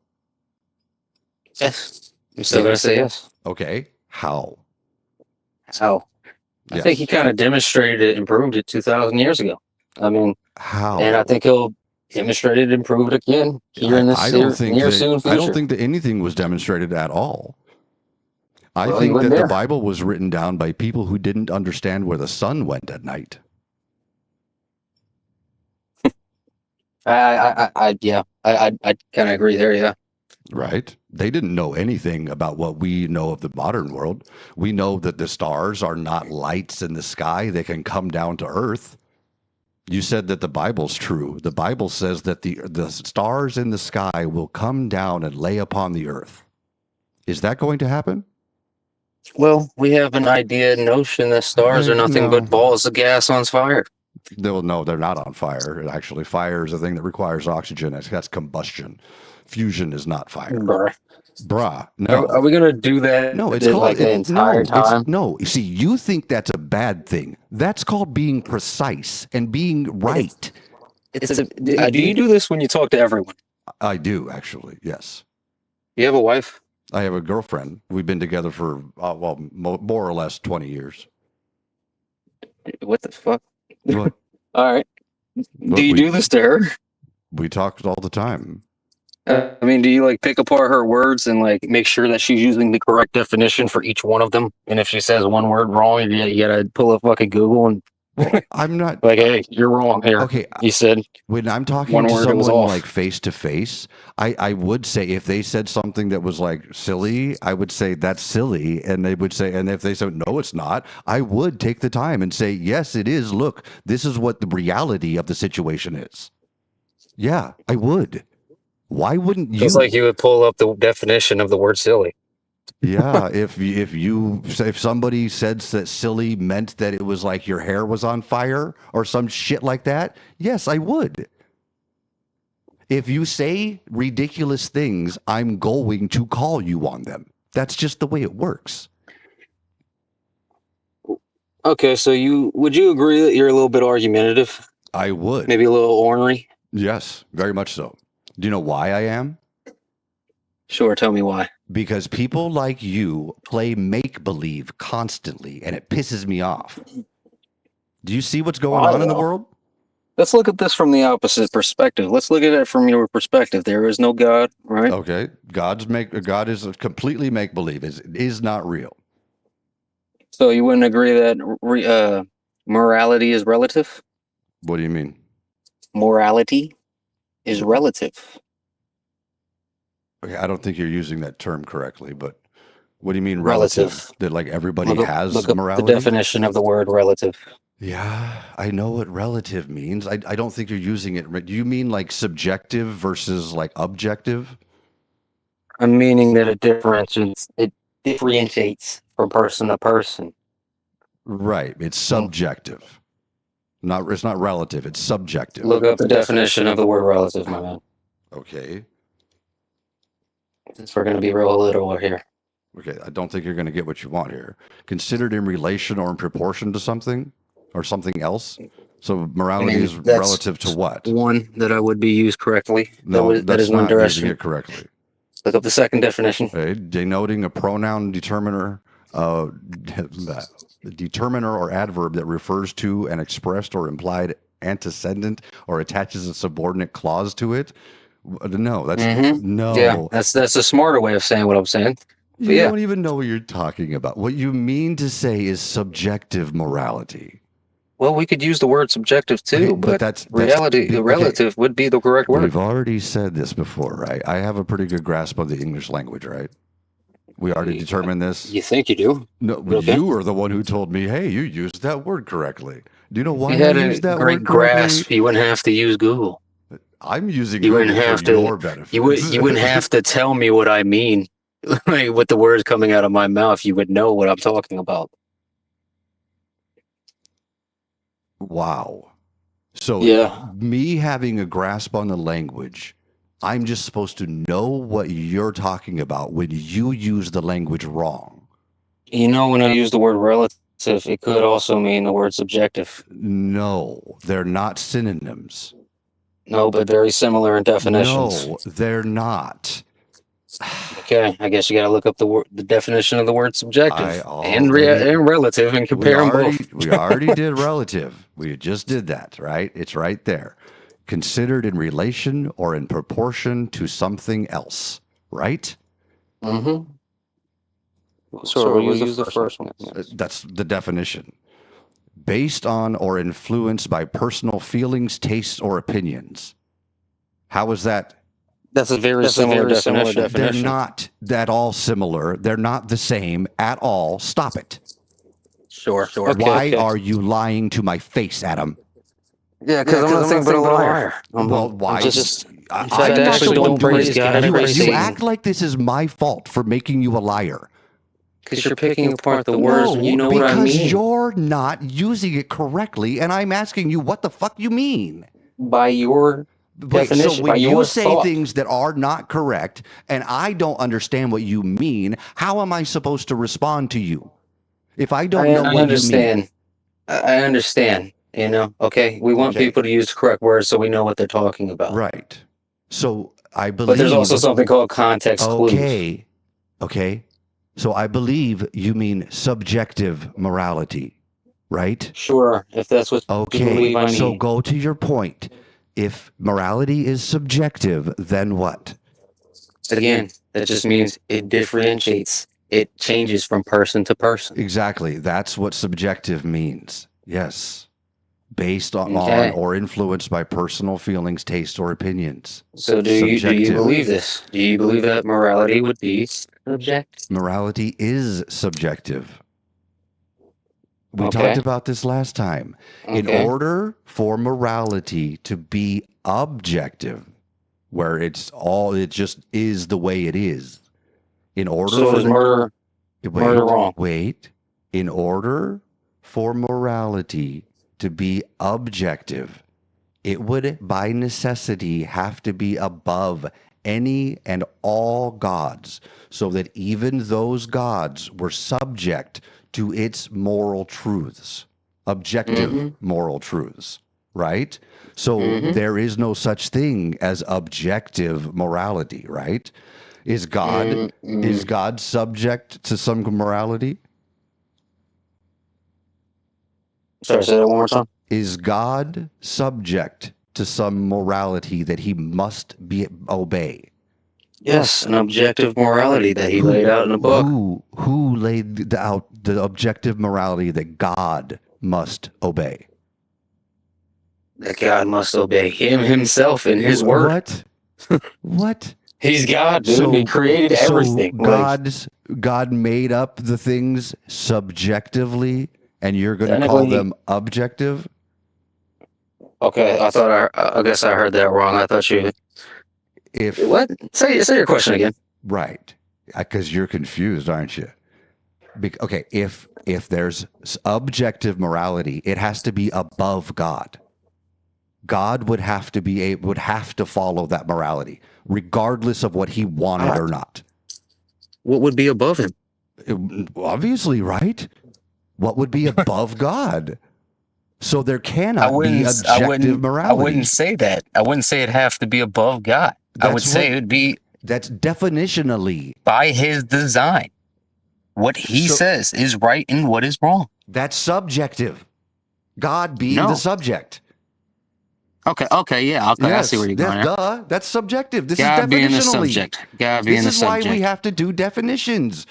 Yes. I'm still going to say yes. Okay. How? I think he kind of demonstrated it and proved it 2,000 years ago. I mean, how? And I think he'll demonstrate it and prove it again here in this near soon future. I don't think that anything was demonstrated at all. I think that the Bible was written down by people who didn't understand where the sun went at night. I kind of agree there. Yeah. Right. They didn't know anything about what we know of the modern world. We know that the stars are not lights in the sky. They can come down to earth. You said that the Bible's true. The Bible says that the stars in the sky will come down and lay upon the earth. Is that going to happen? Well, we have an notion that stars are nothing but balls of gas on fire. No, they're not on fire. Actually, fire is a thing that requires oxygen. That's combustion. Fusion is not fire. Bruh. No. Are we going to do that? No, it's called the entire time. No, you see, you think that's a bad thing. That's called being precise and being right. Do you do this when you talk to everyone? I do, actually. Yes. You have a wife? I have a girlfriend. We've been together for more or less 20 years. What the fuck? What? All right. Do you do this to her? We talk all the time. I mean, do you pick apart her words and make sure that she's using the correct definition for each one of them? And if she says one word wrong, you gotta pull up fucking Google and I'm not hey, you're wrong here. Okay, you said when I'm talking to someone face to face, I would say if they said something that was silly, I would say that's silly, and they would say, and if they said no, it's not, I would take the time and say yes, it is. Look, this is what the reality of the situation is. Yeah, I would. Why wouldn't you? Just like you would pull up the definition of the word silly. Yeah, if somebody said that silly meant that it was like your hair was on fire or some shit like that, yes, I would. If you say ridiculous things, I'm going to call you on them. That's just the way it works. Okay, so would you agree that you're a little bit argumentative? I would. Maybe a little ornery? Yes, very much so. Do you know why I am? Sure, tell me why. Because people like you play make-believe constantly, and it pisses me off. Do you see what's going on in the world? Let's look at this from the opposite perspective. Let's look at it from your perspective. There is no God, right? Okay. God is a completely make-believe. It is not real. So you wouldn't agree that morality is relative? What do you mean? Morality is relative. Okay, I don't think you're using that term correctly, but what do you mean relative? That like everybody has look up morality? The definition of the word relative. Yeah, I know what relative means. I don't think you're using it. Do you mean like subjective versus like objective? I'm meaning that it differentiates from person to person. Right. It's subjective. It's not relative, it's subjective. Look up the definition of the word relative, my man. Okay. Since we're going to be real literal here. Okay, I don't think you're going to get what you want here. Considered in relation or in proportion to something or something else. So morality is relative to what? One that I would be used correctly. No, that is not one direction. using it correctly. Look up the second definition. Okay, denoting a pronoun determiner, determiner or adverb that refers to an expressed or implied antecedent or attaches a subordinate clause to it. No, that's no. Yeah, that's a smarter way of saying what I'm saying. You don't even know what you're talking about. What you mean to say is subjective morality. Well, we could use the word subjective too, but that's reality. The relative would be the correct word. We've already said this before, right? I have a pretty good grasp of the English language, right? We already determined this. You think you do? No, you were the one who told me, "Hey, you used that word correctly." Do you know why I used that word correctly? Grasp, you wouldn't have to use Google. I'm using Google for your benefit. You wouldn't have to tell me what I mean. Like with the words coming out of my mouth, you would know what I'm talking about. Wow. So me having a grasp on the language, I'm just supposed to know what you're talking about when you use the language wrong. You know, when I use the word relative, it could also mean the word subjective. No, they're not synonyms. No, but very similar in definitions. No, they're not. Okay, I guess you got to look up the definition of the word subjective and relative and compare them both. We already did relative. We just did that, right? It's right there. Considered in relation or in proportion to something else, right? Mm-hmm. So we'll use the first one. That's the definition. Based on or influenced by personal feelings, tastes, or opinions. How is that? That's a very similar definition. They're not at all similar. They're not the same at all. Stop it. Sure. Why are you lying to my face, Adam? Yeah, because I'm nothing but a liar. Well, why? I actually don't praise God. You act like this is my fault for making you a liar. Because you're picking apart the words and you know what I mean. Because you're not using it correctly, and I'm asking you what the fuck you mean. By your definition, so when you say things that are not correct, and I don't understand what you mean, how am I supposed to respond to you? If I don't know what you mean. I understand. You know, okay, we want people to use the correct words so we know what they're talking about. Right. So I believe. But there's also something called context clues. Okay. So I believe you mean subjective morality, right? Sure, if that's what you believe I mean. So go to your point. If morality is subjective, then what? Again, that just means it differentiates. It changes from person to person. Exactly. That's what subjective means. Yes. Based on or influenced by personal feelings, tastes, or opinions. So do you believe this? Do you believe that morality would be subjective? Morality is subjective. We talked about this last time. In order for morality to be objective, where it just is the way it is. In order for murder wrong. Wait. In order for morality to be objective, it would by necessity have to be above any and all gods, so that even those gods were subject to its moral truths, objective moral truths, right? So there is no such thing as objective morality, right? Is God subject to some morality? Sorry, say that one more time. Is God subject to some morality that he must obey? Yes, an objective morality that he laid out in the book. Who laid out the objective morality that God must obey? That God must obey him himself in his word. What? He's God, dude. He created everything. God made up the things subjectively, and you're going to call them objective? Okay, I guess I heard that wrong. I thought you. What? Say your question again. Right, because you're confused, aren't you? Okay, if there's objective morality, it has to be above God. God would have to follow that morality, regardless of what he wanted or not. What would be above him? Obviously, right? What would be above God? So there cannot be objective morality. I wouldn't say that. I wouldn't say it'd have to be above God. I would say it'd be. That's definitionally by his design. What he says is right and what is wrong. That's subjective. God being the subject. Okay, yeah, okay, yes, I see where you're going. Duh, that's subjective. This God is definitionally. Being the subject. God being the subject. This is why we have to do definitions.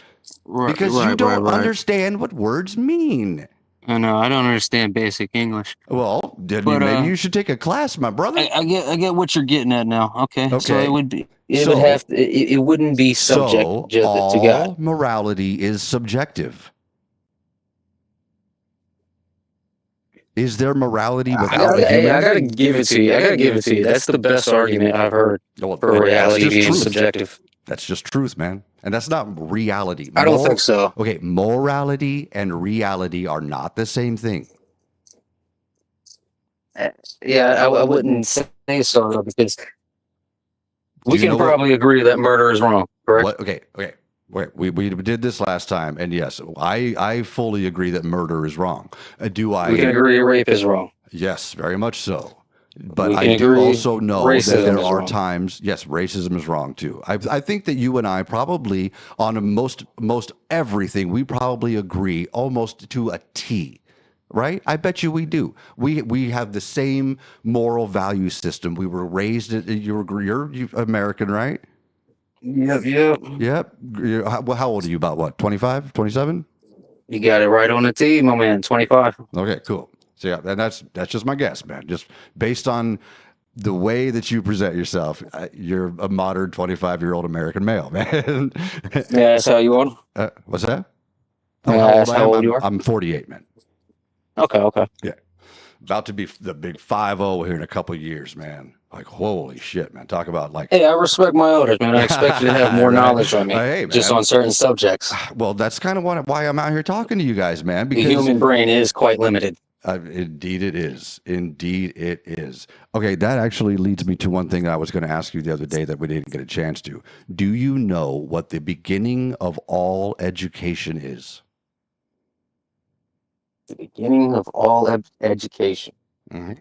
Because you don't understand what words mean. No, I don't understand basic English. Well, maybe you should take a class, my brother. I get what you're getting at now. Okay. So it would be. It wouldn't be subject to God. All morality is subjective. Is there morality without a human? I gotta give it to you. That's the best argument I've heard for reality being subjective. That's just truth, man. And that's not reality. I don't think so. Okay, morality and reality are not the same thing. Yeah, I wouldn't say so, because we can probably agree that murder is wrong, correct? Okay. Wait, we did this last time, and yes, I fully agree that murder is wrong. We can agree rape is wrong. Yes, very much so. But I do also know that there are times, yes, racism is wrong too. I think that you and I probably on most everything, we probably agree almost to a T, right? I bet you we do. We have the same moral value system. We were raised, you're American, right? Yep. How old are you? About what, 25, 27? You got it right on the T, my man, 25. Okay, cool. So yeah, and that's just my guess, man. Just based on the way that you present yourself, you're a modern 25-year-old American male, man. Yeah, that's how you are. What's that? How old you are? I'm 48, man. Okay. Yeah, about to be the big 5-0 here in a couple of years, man. Like, holy shit, man. Talk about like. Hey, I respect my elders, man. I expect you to have more knowledge on me, hey, just on certain subjects. Well, that's kind of why I'm out here talking to you guys, man. Because the human brain is quite limited. Indeed it is. Indeed it is. Okay, that actually leads me to one thing I was going to ask you the other day that we didn't get a chance to. Do you know what the beginning of all education is? The beginning of all education. Mm-hmm.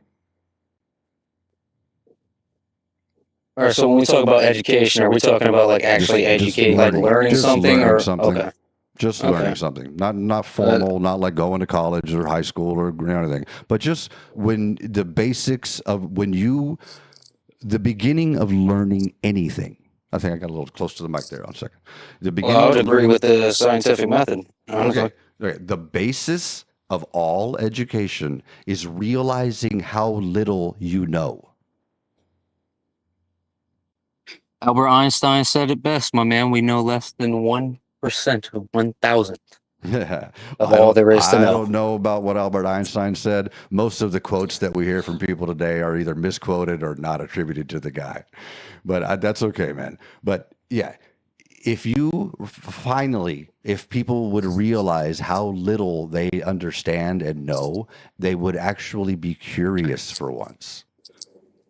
All right, so when we talk about education, are we talking about like actually educating, like learning something? Okay. Just learning something, not formal, not like going to college or high school or anything, but just when the basics of the beginning of learning anything. I think I got a little close to the mic there. 1 second. The beginning. I would agree with the scientific method. Okay. The basis of all education is realizing how little you know. Albert Einstein said it best, my man. We know less than 1% of 1,000 of all there is to know. I don't know about what Albert Einstein said. Most of the quotes that we hear from people today are either misquoted or not attributed to the guy. But that's okay, man. But yeah, if people would realize how little they understand and know, they would actually be curious for once.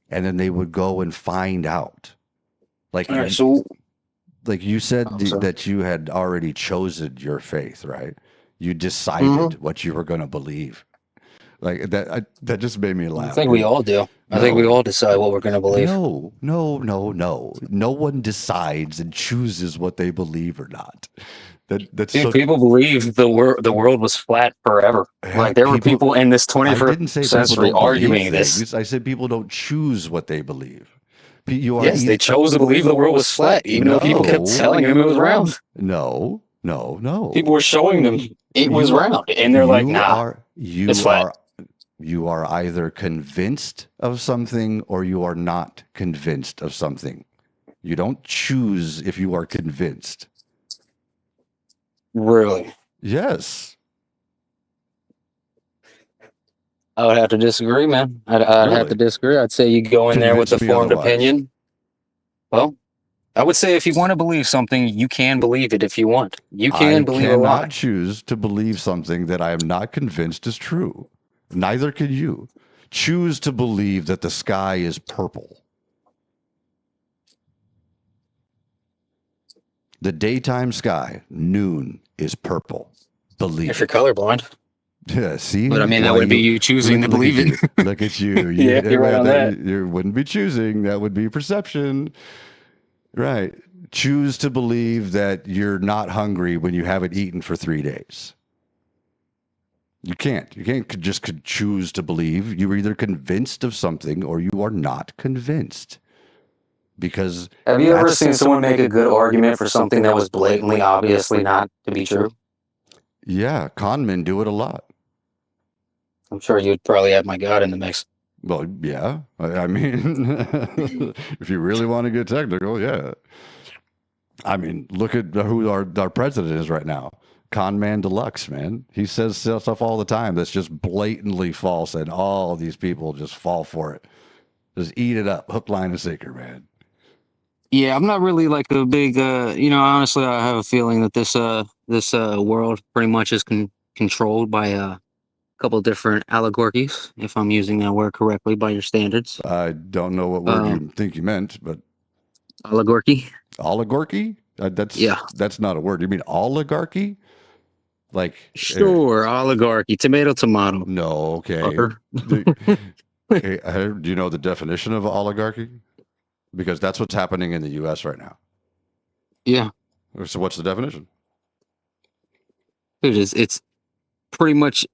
And then they would go and find out. Like, All right, so like you said I'm sorry. that you had already chosen your faith, right? You decided what you were going to believe. Like that just made me I laugh think we because all do. I think we no, all decide what we're going to believe. no. No one decides and chooses what they believe or not. That's Dude, so. people believe the world was flat forever. Yeah, Like there were people. people in this I 21st didn't say people century don't believe arguing this. things. I said people don't choose what they believe. You are Yes, they chose to believe the world was flat, even though people kept telling them it was round. No. People were showing them it was You round, and they're like, you "Nah, are it's you flat." are you are either convinced of something or you are not convinced of something. You don't choose if you are convinced. Really, Yes. I would have to disagree, man. I'd have to Really. disagree. I'd say you go in there with the Convince me formed otherwise. opinion. Well, I would say if you want to believe something, you can believe it if you want. You can I believe a cannot lie. choose to believe something that I am not convinced is true. Neither can you. Choose to believe that the sky is purple. The daytime sky, noon, is purple. Believe If you're it. colorblind. Yeah, see, But I mean, that why would be you you choosing to look believe at it. you, look at you. Yeah, you're right Man, on that. you wouldn't be choosing. That would be perception, right? Choose to believe that you're not hungry when you haven't eaten for 3 days. You can't. You can't just choose to believe. You're either convinced of something or you are not convinced. Because Have you ever seen someone make a good argument for something that was blatantly, obviously not to be true? yeah, con men do it a lot. I'm sure you'd probably have my God in the mix. Well, yeah. I mean, if you really want to get technical, yeah. I mean, look at who our president is right now. Con man deluxe, man. He says stuff all the time that's just blatantly false, and all these people just fall for it. Just eat it up, hook, line, and sinker, man. Yeah, I'm not really like a big, honestly, I have a feeling that this world pretty much is controlled by a couple different oligarchies, if I'm using that word correctly by your standards. I don't know what word Um, you think you meant, but oligarchy? oligarchy? Yeah. That's not a word. You mean oligarchy? Like, Sure, oligarchy. Tomato, tomato. no, okay. Fucker. Hey, do you know the definition of oligarchy? Because that's what's happening in the U.S. right now. Yeah. So, what's the definition? It's pretty much.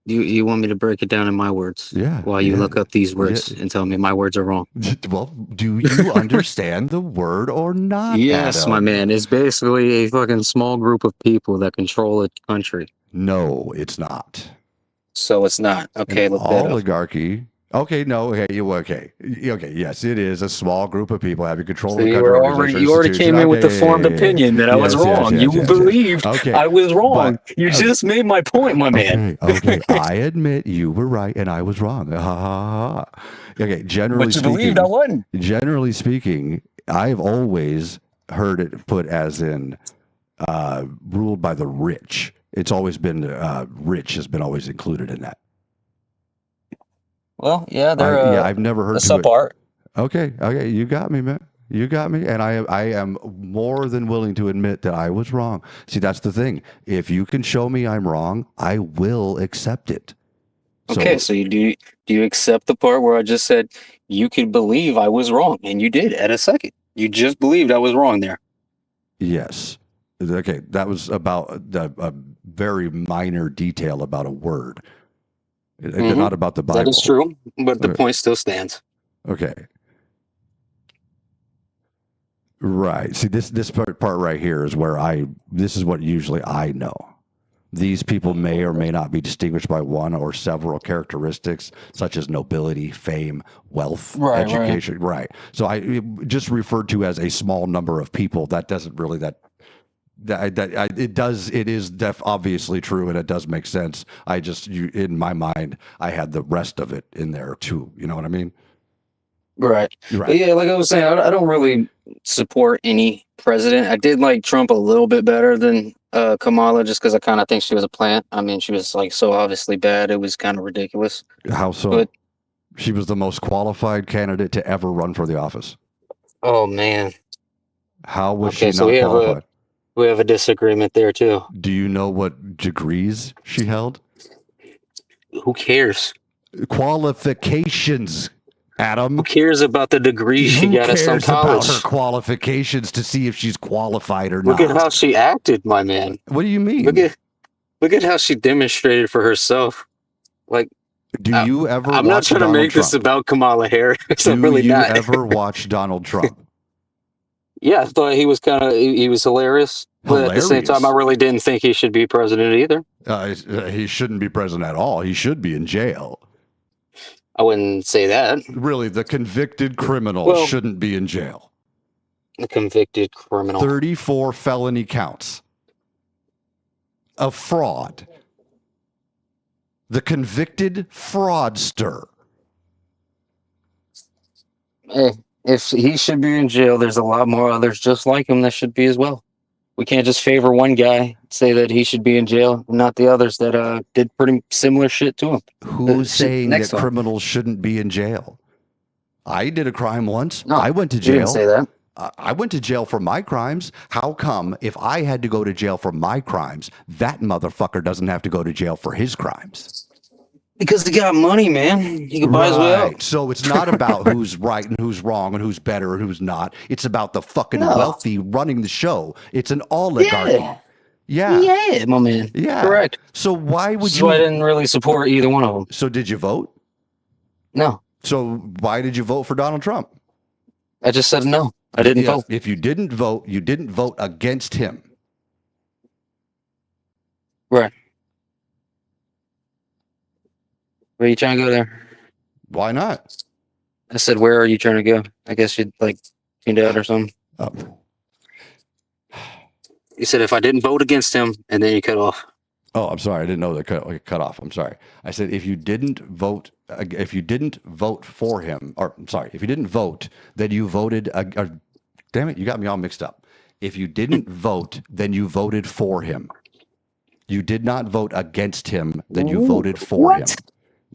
You want me to break it down in my words? Yeah, While you yeah, look up these yeah. words and tell me my words are wrong. Well, do you understand the word or not, Yes, my Adam? man. It's basically a fucking small group of people that control a country. No, it's not. So it's not. An Okay, look that up. oligarchy. Okay, no, okay, okay. Yes, it is a small group of people having control So of the country, organization, or you already institution. came in with the formed Okay, opinion that I was wrong. You yes. believed Okay, I was wrong. but You just made my point, my man. okay. I admit you were right and I was wrong. Ha ha ha. Okay, But you believed I wasn't. generally speaking, I've always heard it put as in ruled by the rich. It's always been rich has been always included in that. Well, yeah, they're I've never a heard to it. subpart. Okay, you got me, man. You got me, and I am more than willing to admit that I was wrong. See, that's the thing. If you can show me I'm wrong, I will accept it. Okay, so do you accept the part where I just said you could believe I was wrong, and you did at a second. You just believed I was wrong there. Yes. Okay, that was about a very minor detail about a word, not about the That is Bible. true, but the point still stands. Okay. Right. See, this part right here is where this is what usually I know. These people may or may not be distinguished by one or several characteristics, such as nobility, fame, wealth, education. Right. So I just referred to as a small number of people. That doesn't really it is obviously true and it does make sense. In my mind, I had the rest of it in there too. You know what I mean? Right. Right. But yeah, like I was saying, I don't really support any president. I did like Trump a little bit better than Kamala, just because I kind of think she was a plant. I mean, she was like so obviously bad; it was kind of ridiculous. How so? But she was the most qualified candidate to ever run for the office. Oh man. How was Okay, she so not qualified? we have a disagreement there too. Do you know what degrees she held? Who cares? Qualifications, Adam. Who cares about the degree she Who got at some cares about her college? qualifications to see if she's qualified or Look at how not? she acted, my man. What do you Look mean? at look at how she demonstrated for herself. Like Do I, you ever I'm not watch trying to Donald make this Trump? about Kamala Harris. I'm Do really you not. ever watch Donald Trump? Yeah, I thought he was he was hilarious, but at the same time, I Hilarious. really didn't think he should be president either. He shouldn't be president at all. He should be in jail. I wouldn't say that. Really, the convicted criminal Well, shouldn't be in jail. a convicted criminal. 34 felony counts of fraud. The convicted fraudster. Hey, if he should be in jail, there's a lot more others just like him that should be as well. We can't just favor one guy, say that he should be in jail, and not the others that did pretty similar shit to him. Who's saying that next one. criminals shouldn't be in jail? I did a crime once. No, I went to you didn't jail. say that. I went to jail for my crimes. How come if I had to go to jail for my crimes, that motherfucker doesn't have to go to jail for his crimes? Because he got money, man. He can buy his way out. So it's not about who's right and who's wrong and who's better and who's not. It's about the fucking wealthy running the show. It's an oligarchy. Yeah, my man. Yeah. Correct. So why would So I didn't really support either one of them. So did you vote? No. So why did you vote for Donald Trump? I just said no. I didn't vote. If you didn't vote, you didn't vote against him. Right. Where are you trying to go there? Why not? I said, where are you trying to go? I guess you'd like tuned out or something. Oh. You said if I didn't vote against him, and then you cut off. Oh, I'm sorry. I didn't know that cut off. I'm sorry. I said if you didn't vote for him, or I'm sorry, if you didn't vote, then you voted. Damn it, you got me all mixed up. If you didn't vote, then you voted for him. You did not vote against him, then you voted for him.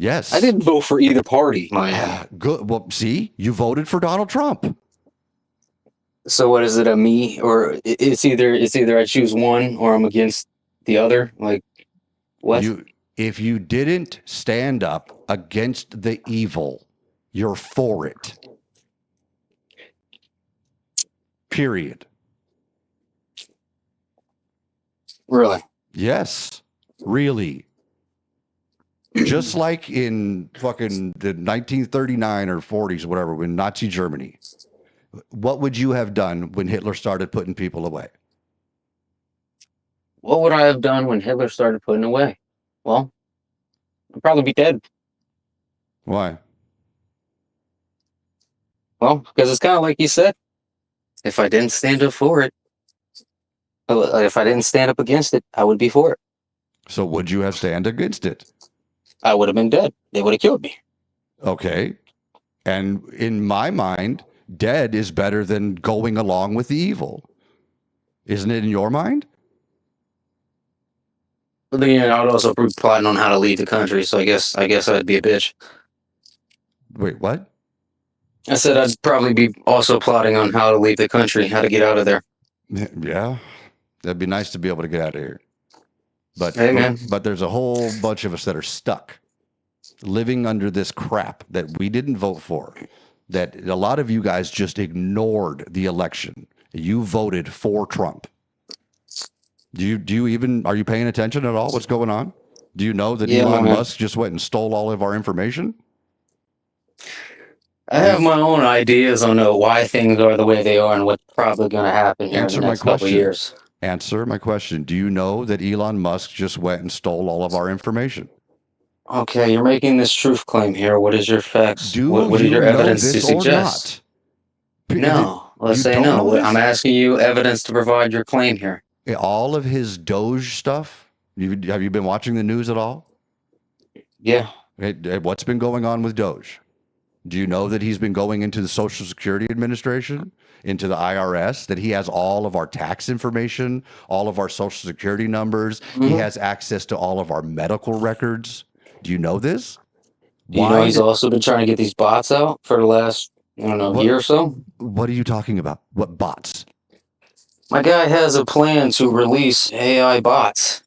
Yes. I didn't vote for either party, man. Good. Well, see, you voted for Donald Trump. So what is it, a me, or it's either I choose one or I'm against the other? Like what? If you didn't stand up against the evil, you're for it. Period. Really? Yes. Really. Just like in fucking the 1939 or 40s, whatever, in Nazi Germany. What would you have done when Hitler started putting people away? What would I have done when Hitler started putting away? Well, I'd probably be dead. Why? Well, because it's kind of like you said. If I didn't stand up for it, if I didn't stand up against it, I would be for it. So would you have stand against it? I would have been dead. They would have killed me. Okay. And in my mind, dead is better than going along with the evil. Isn't it in your mind? But then I would also be plotting on how to leave the country, so I guess I'd be a bitch. Wait, what? I said I'd probably be also plotting on how to leave the country, how to get out of there. Yeah. That'd be nice to be able to get out of here. But hey, man. But there's a whole bunch of us that are stuck living under this crap that we didn't vote for. That a lot of you guys just ignored the election. You voted for Trump. Are you paying attention at all? What's going on? Do you know that Elon Musk just went and stole all of our information? I have my own ideas on why things are the way they are and what's probably going to happen here in the next couple of years. Answer my question. Do you know that Elon Musk just went and stole all of our information? Okay, you're making this truth claim here. What is your facts? What is your evidence to suggest? No, let's say no. I'm asking you evidence to provide your claim here. All of his Doge stuff. Have you been watching the news at all? Yeah. What's been going on with Doge? Do you know that he's been going into the Social Security Administration, into the IRS, that he has all of our tax information, all of our Social Security numbers? Mm-hmm. He has access to all of our medical records. Do you know this? Do you know he's also been trying to get these bots out for the last I don't know, a year or so. What are you talking about? What bots? My guy has a plan to release AI bots.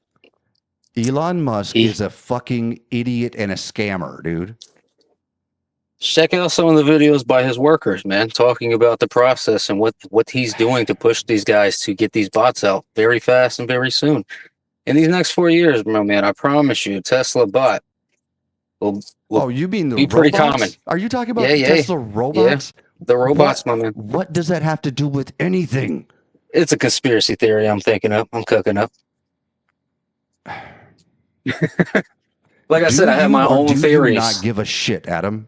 Elon Musk is a fucking idiot and a scammer, dude. Check out some of the videos by his workers, man, talking about the process and what he's doing to push these guys to get these bots out very fast and very soon. In these next 4 years, my man, I promise you, Tesla bot will you mean the be robots? pretty common. Are you talking about Tesla robots? Yeah, the robots, my man. What does that have to do with anything? It's a conspiracy theory I'm thinking up. I'm cooking up. Like I said, I have my own theories. Do you not give a shit, Adam?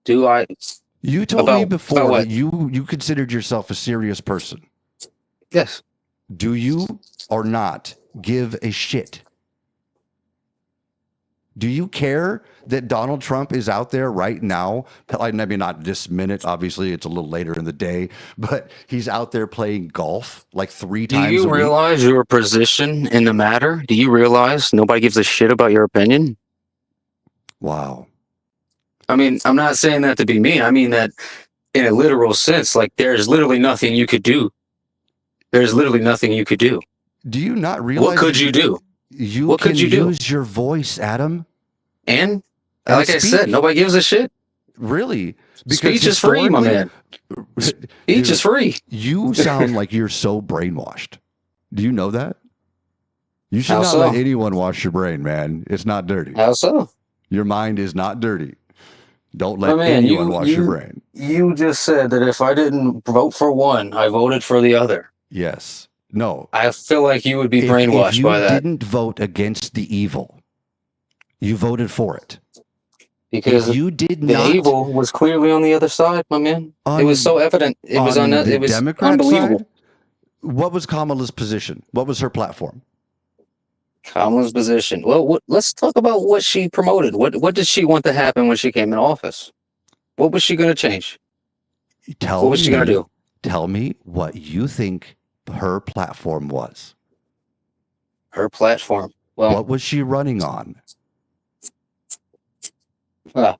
Do I? You told me before that you considered yourself a serious person. Yes. Do you or not give a shit? Do you care that Donald Trump is out there right now? I mean, not this minute, obviously, it's a little later in the day, but he's out there playing golf like 3 times a week. Do you realize your position in the matter? Do you realize nobody gives a shit about your opinion? Wow. I mean, I'm not saying that to be mean. I mean that in a literal sense. Like, there's literally nothing you could do. There's literally nothing you could do. Do you not realize? What could you do? What could you use your voice, Adam? And like I said, nobody gives a shit. Really? Because speech is free, my man. Speech is free. You sound like you're so brainwashed. Do you know that? You should not let anyone wash your brain, man. It's not dirty. How so? Your mind is not dirty. Don't let anyone wash your brain. You just said that if I didn't vote for one, I voted for the other. Yes. No. I feel like you would be brainwashed by that. If you didn't vote against the evil, you voted for it. Because if you did the evil was clearly on the other side, my man. It was so evident. It was on the Democrat unbelievable. Side? What was Kamala's position? What was her platform? Kamala's position. Well, let's talk about what she promoted. What did she want to happen when she came in office? What was she going to change? What was she going to do? Tell me what you think her platform was. Her platform. Well, what was she running on? Her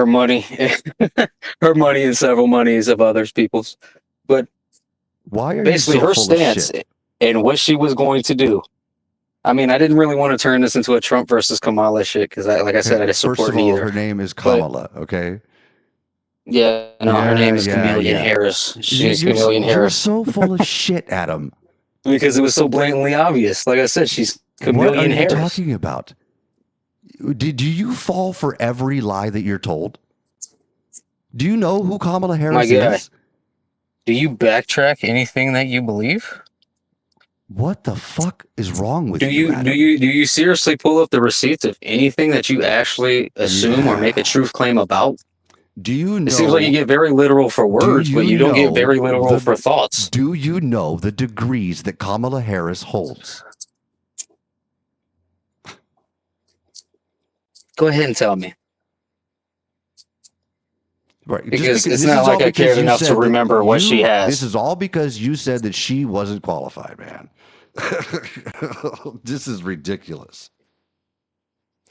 money, her money and several monies of others people's. But why are basically you so her full stance of shit? And what she was going to do. I mean, I didn't really want to turn this into a Trump versus Kamala shit because, like I said, I didn't support neither. Her name is Kamala, okay? Yeah, no, her name is Chameleon Harris. She's Chameleon Harris. You're so full of shit, Adam. Because it was so blatantly obvious. Like I said, she's Chameleon Harris. What are you talking about? Do you fall for every lie that you're told? Do you know who Kamala Harris is? Do you backtrack anything that you believe? What the fuck is wrong with you? Do you seriously pull up the receipts of anything that you actually assume or make a truth claim about? Do you know? It seems like you get very literal for words, but you don't get very literal for thoughts. Do you know the degrees that Kamala Harris holds? Go ahead and tell me. Right. Because it's not like I cared enough to remember what she has. This is all because you said that she wasn't qualified, man. This is ridiculous.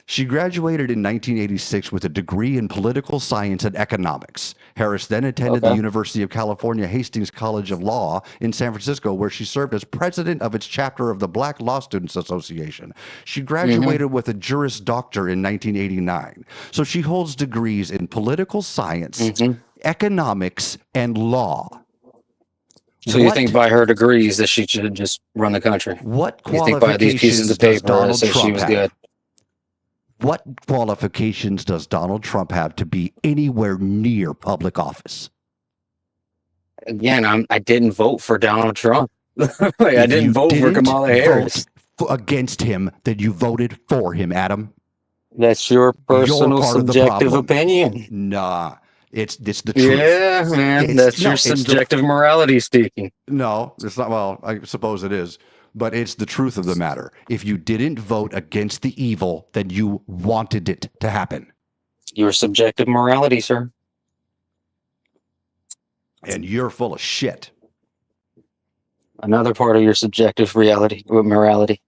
She graduated in 1986 with a degree in political science and economics. Harris then attended the University of California Hastings College of Law in San Francisco, where she served as president of its chapter of the Black Law Students Association. She graduated with a Juris Doctor in 1989. So she holds degrees in political science, economics, and law. So you think by her degrees that she should just run the country? What you think by these pieces of paper that says she was good? What qualifications does Donald Trump have to be anywhere near public office? Again, I didn't vote for Donald Trump. I didn't vote for Kamala Harris. Against him, then you voted for him, Adam. That's your personal subjective opinion. Nah, it's the truth. Yeah, man, that's your subjective morality speaking. No, it's not. Well, I suppose it is. But it's the truth of the matter. If you didn't vote against the evil, then you wanted it to happen. Your subjective morality, sir. And you're full of shit. Another part of your subjective reality or morality.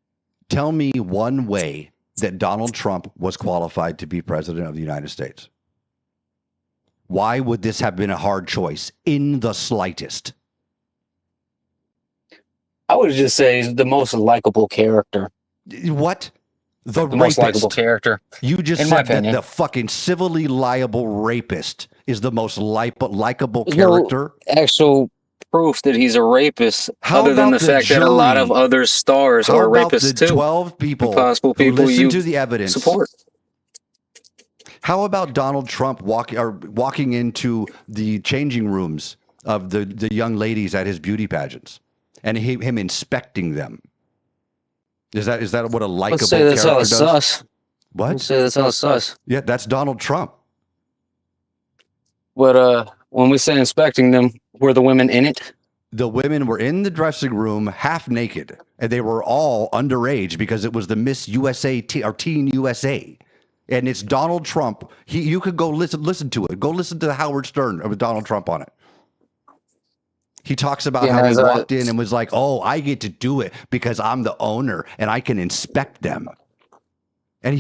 Tell me one way that Donald Trump was qualified to be president of the United States. Why would this have been a hard choice in the slightest? I would just say he's the most likable character. What? The most likable character. You just said that the fucking civilly liable rapist is the most likable character? No actual proof that he's a rapist, other than the fact that a lot of other stars are rapists too. 12 people possible people who listen to the evidence support. How about Donald Trump walking into the changing rooms of the young ladies at his beauty pageants and him inspecting them? Is that what a likable character does? Sus. What? Let's say that's all sus. Yeah, that's Donald Trump. But when we say inspecting them, were the women in it? The women were in the dressing room half naked, and they were all underage because it was the Miss USA or Teen USA. And it's Donald Trump. You could go listen to it. Go listen to the Howard Stern with Donald Trump on it. He talks about how he walked in and was like, "Oh, I get to do it because I'm the owner and I can inspect them." And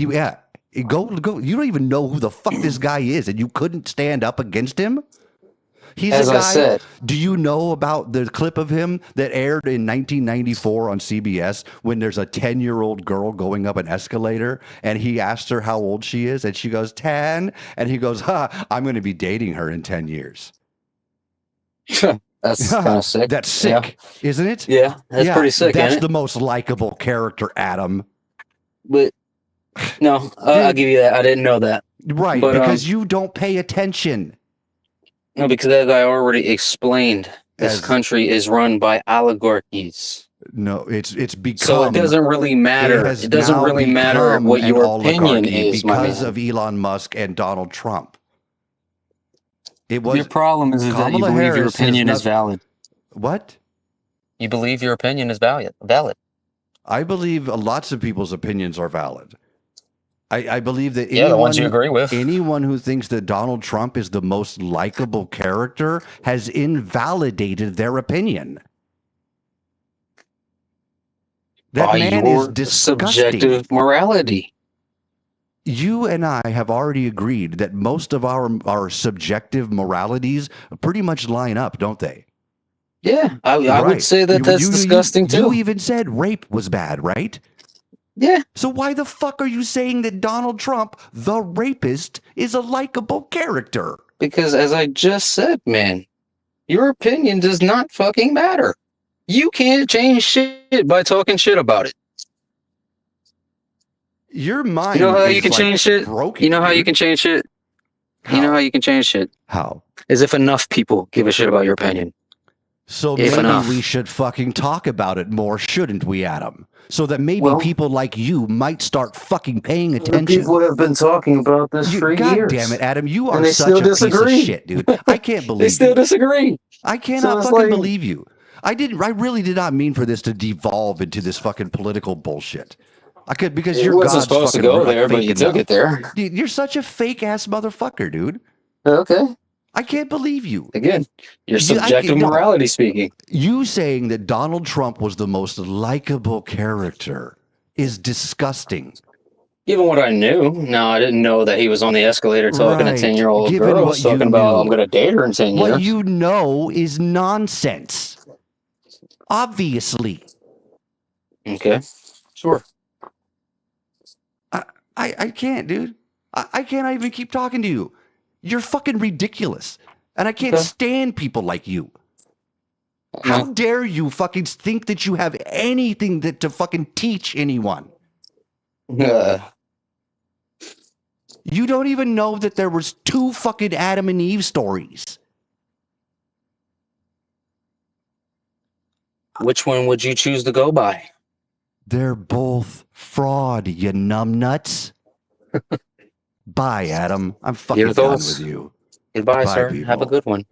go. You don't even know who the fuck this guy is, and you couldn't stand up against him. He's a guy. I said, do you know about the clip of him that aired in 1994 on CBS when there's a 10-year-old girl going up an escalator and he asked her how old she is and she goes 10 and he goes, I'm going to be dating her in 10 years. That's kind of sick. That's sick, isn't it? Yeah, that's pretty sick. That's the most likable character, Adam. But no, I'll give you that. I didn't know that. Right, but, because you don't pay attention. No, because that guy already explained this country is run by oligarchies. No, it's become. So it doesn't really matter. It doesn't really matter what your opinion is because of Elon Musk and Donald Trump. Your problem is that you believe your opinion is valid. What? You believe your opinion is valid. I believe lots of people's opinions are valid. I believe that the ones you agree with. Anyone who thinks that Donald Trump is the most likable character has invalidated their opinion. That man is disgusting. Subjective morality. You and I have already agreed that most of our subjective moralities pretty much line up, don't they? Yeah, I would say that that's disgusting too. You even said rape was bad, right? Yeah. So why the fuck are you saying that Donald Trump, the rapist, is a likable character? Because as I just said, man, your opinion does not fucking matter. You can't change shit by talking shit about it. Your mind. You know how you can change shit? Broken, you know how you can change shit? How? You know how you can change shit? How? As if enough people give a shit about your opinion. So maybe we should fucking talk about it more, shouldn't we, Adam? So that maybe people like you might start fucking paying attention. People have been talking about this for years. God damn it, Adam, you are such a piece of shit, dude. I can't believe They still disagree. I cannot fucking believe you. I really did not mean for this to devolve into this fucking political bullshit. Because you're God's supposed to go there, but you took it there. Dude, you're such a fake ass motherfucker, dude. Okay. I can't believe you. Again, your subjective morality speaking. You saying that Donald Trump was the most likable character is disgusting. Given what I knew. No, I didn't know that he was on the escalator talking to 10-year-old girls, talking about, I'm going to date her in 10 years. What you know is nonsense. Obviously. Okay. Sure. I can't, dude. I can't even keep talking to you. You're fucking ridiculous. And I can't stand people like you. How dare you fucking think that you have anything to fucking teach anyone? You don't even know that there was 2 fucking Adam and Eve stories. Which one would you choose to go by? They're both fraud, you numbnuts. Bye, Adam. I'm fucking done with you. Goodbye, sir. People. Have a good one.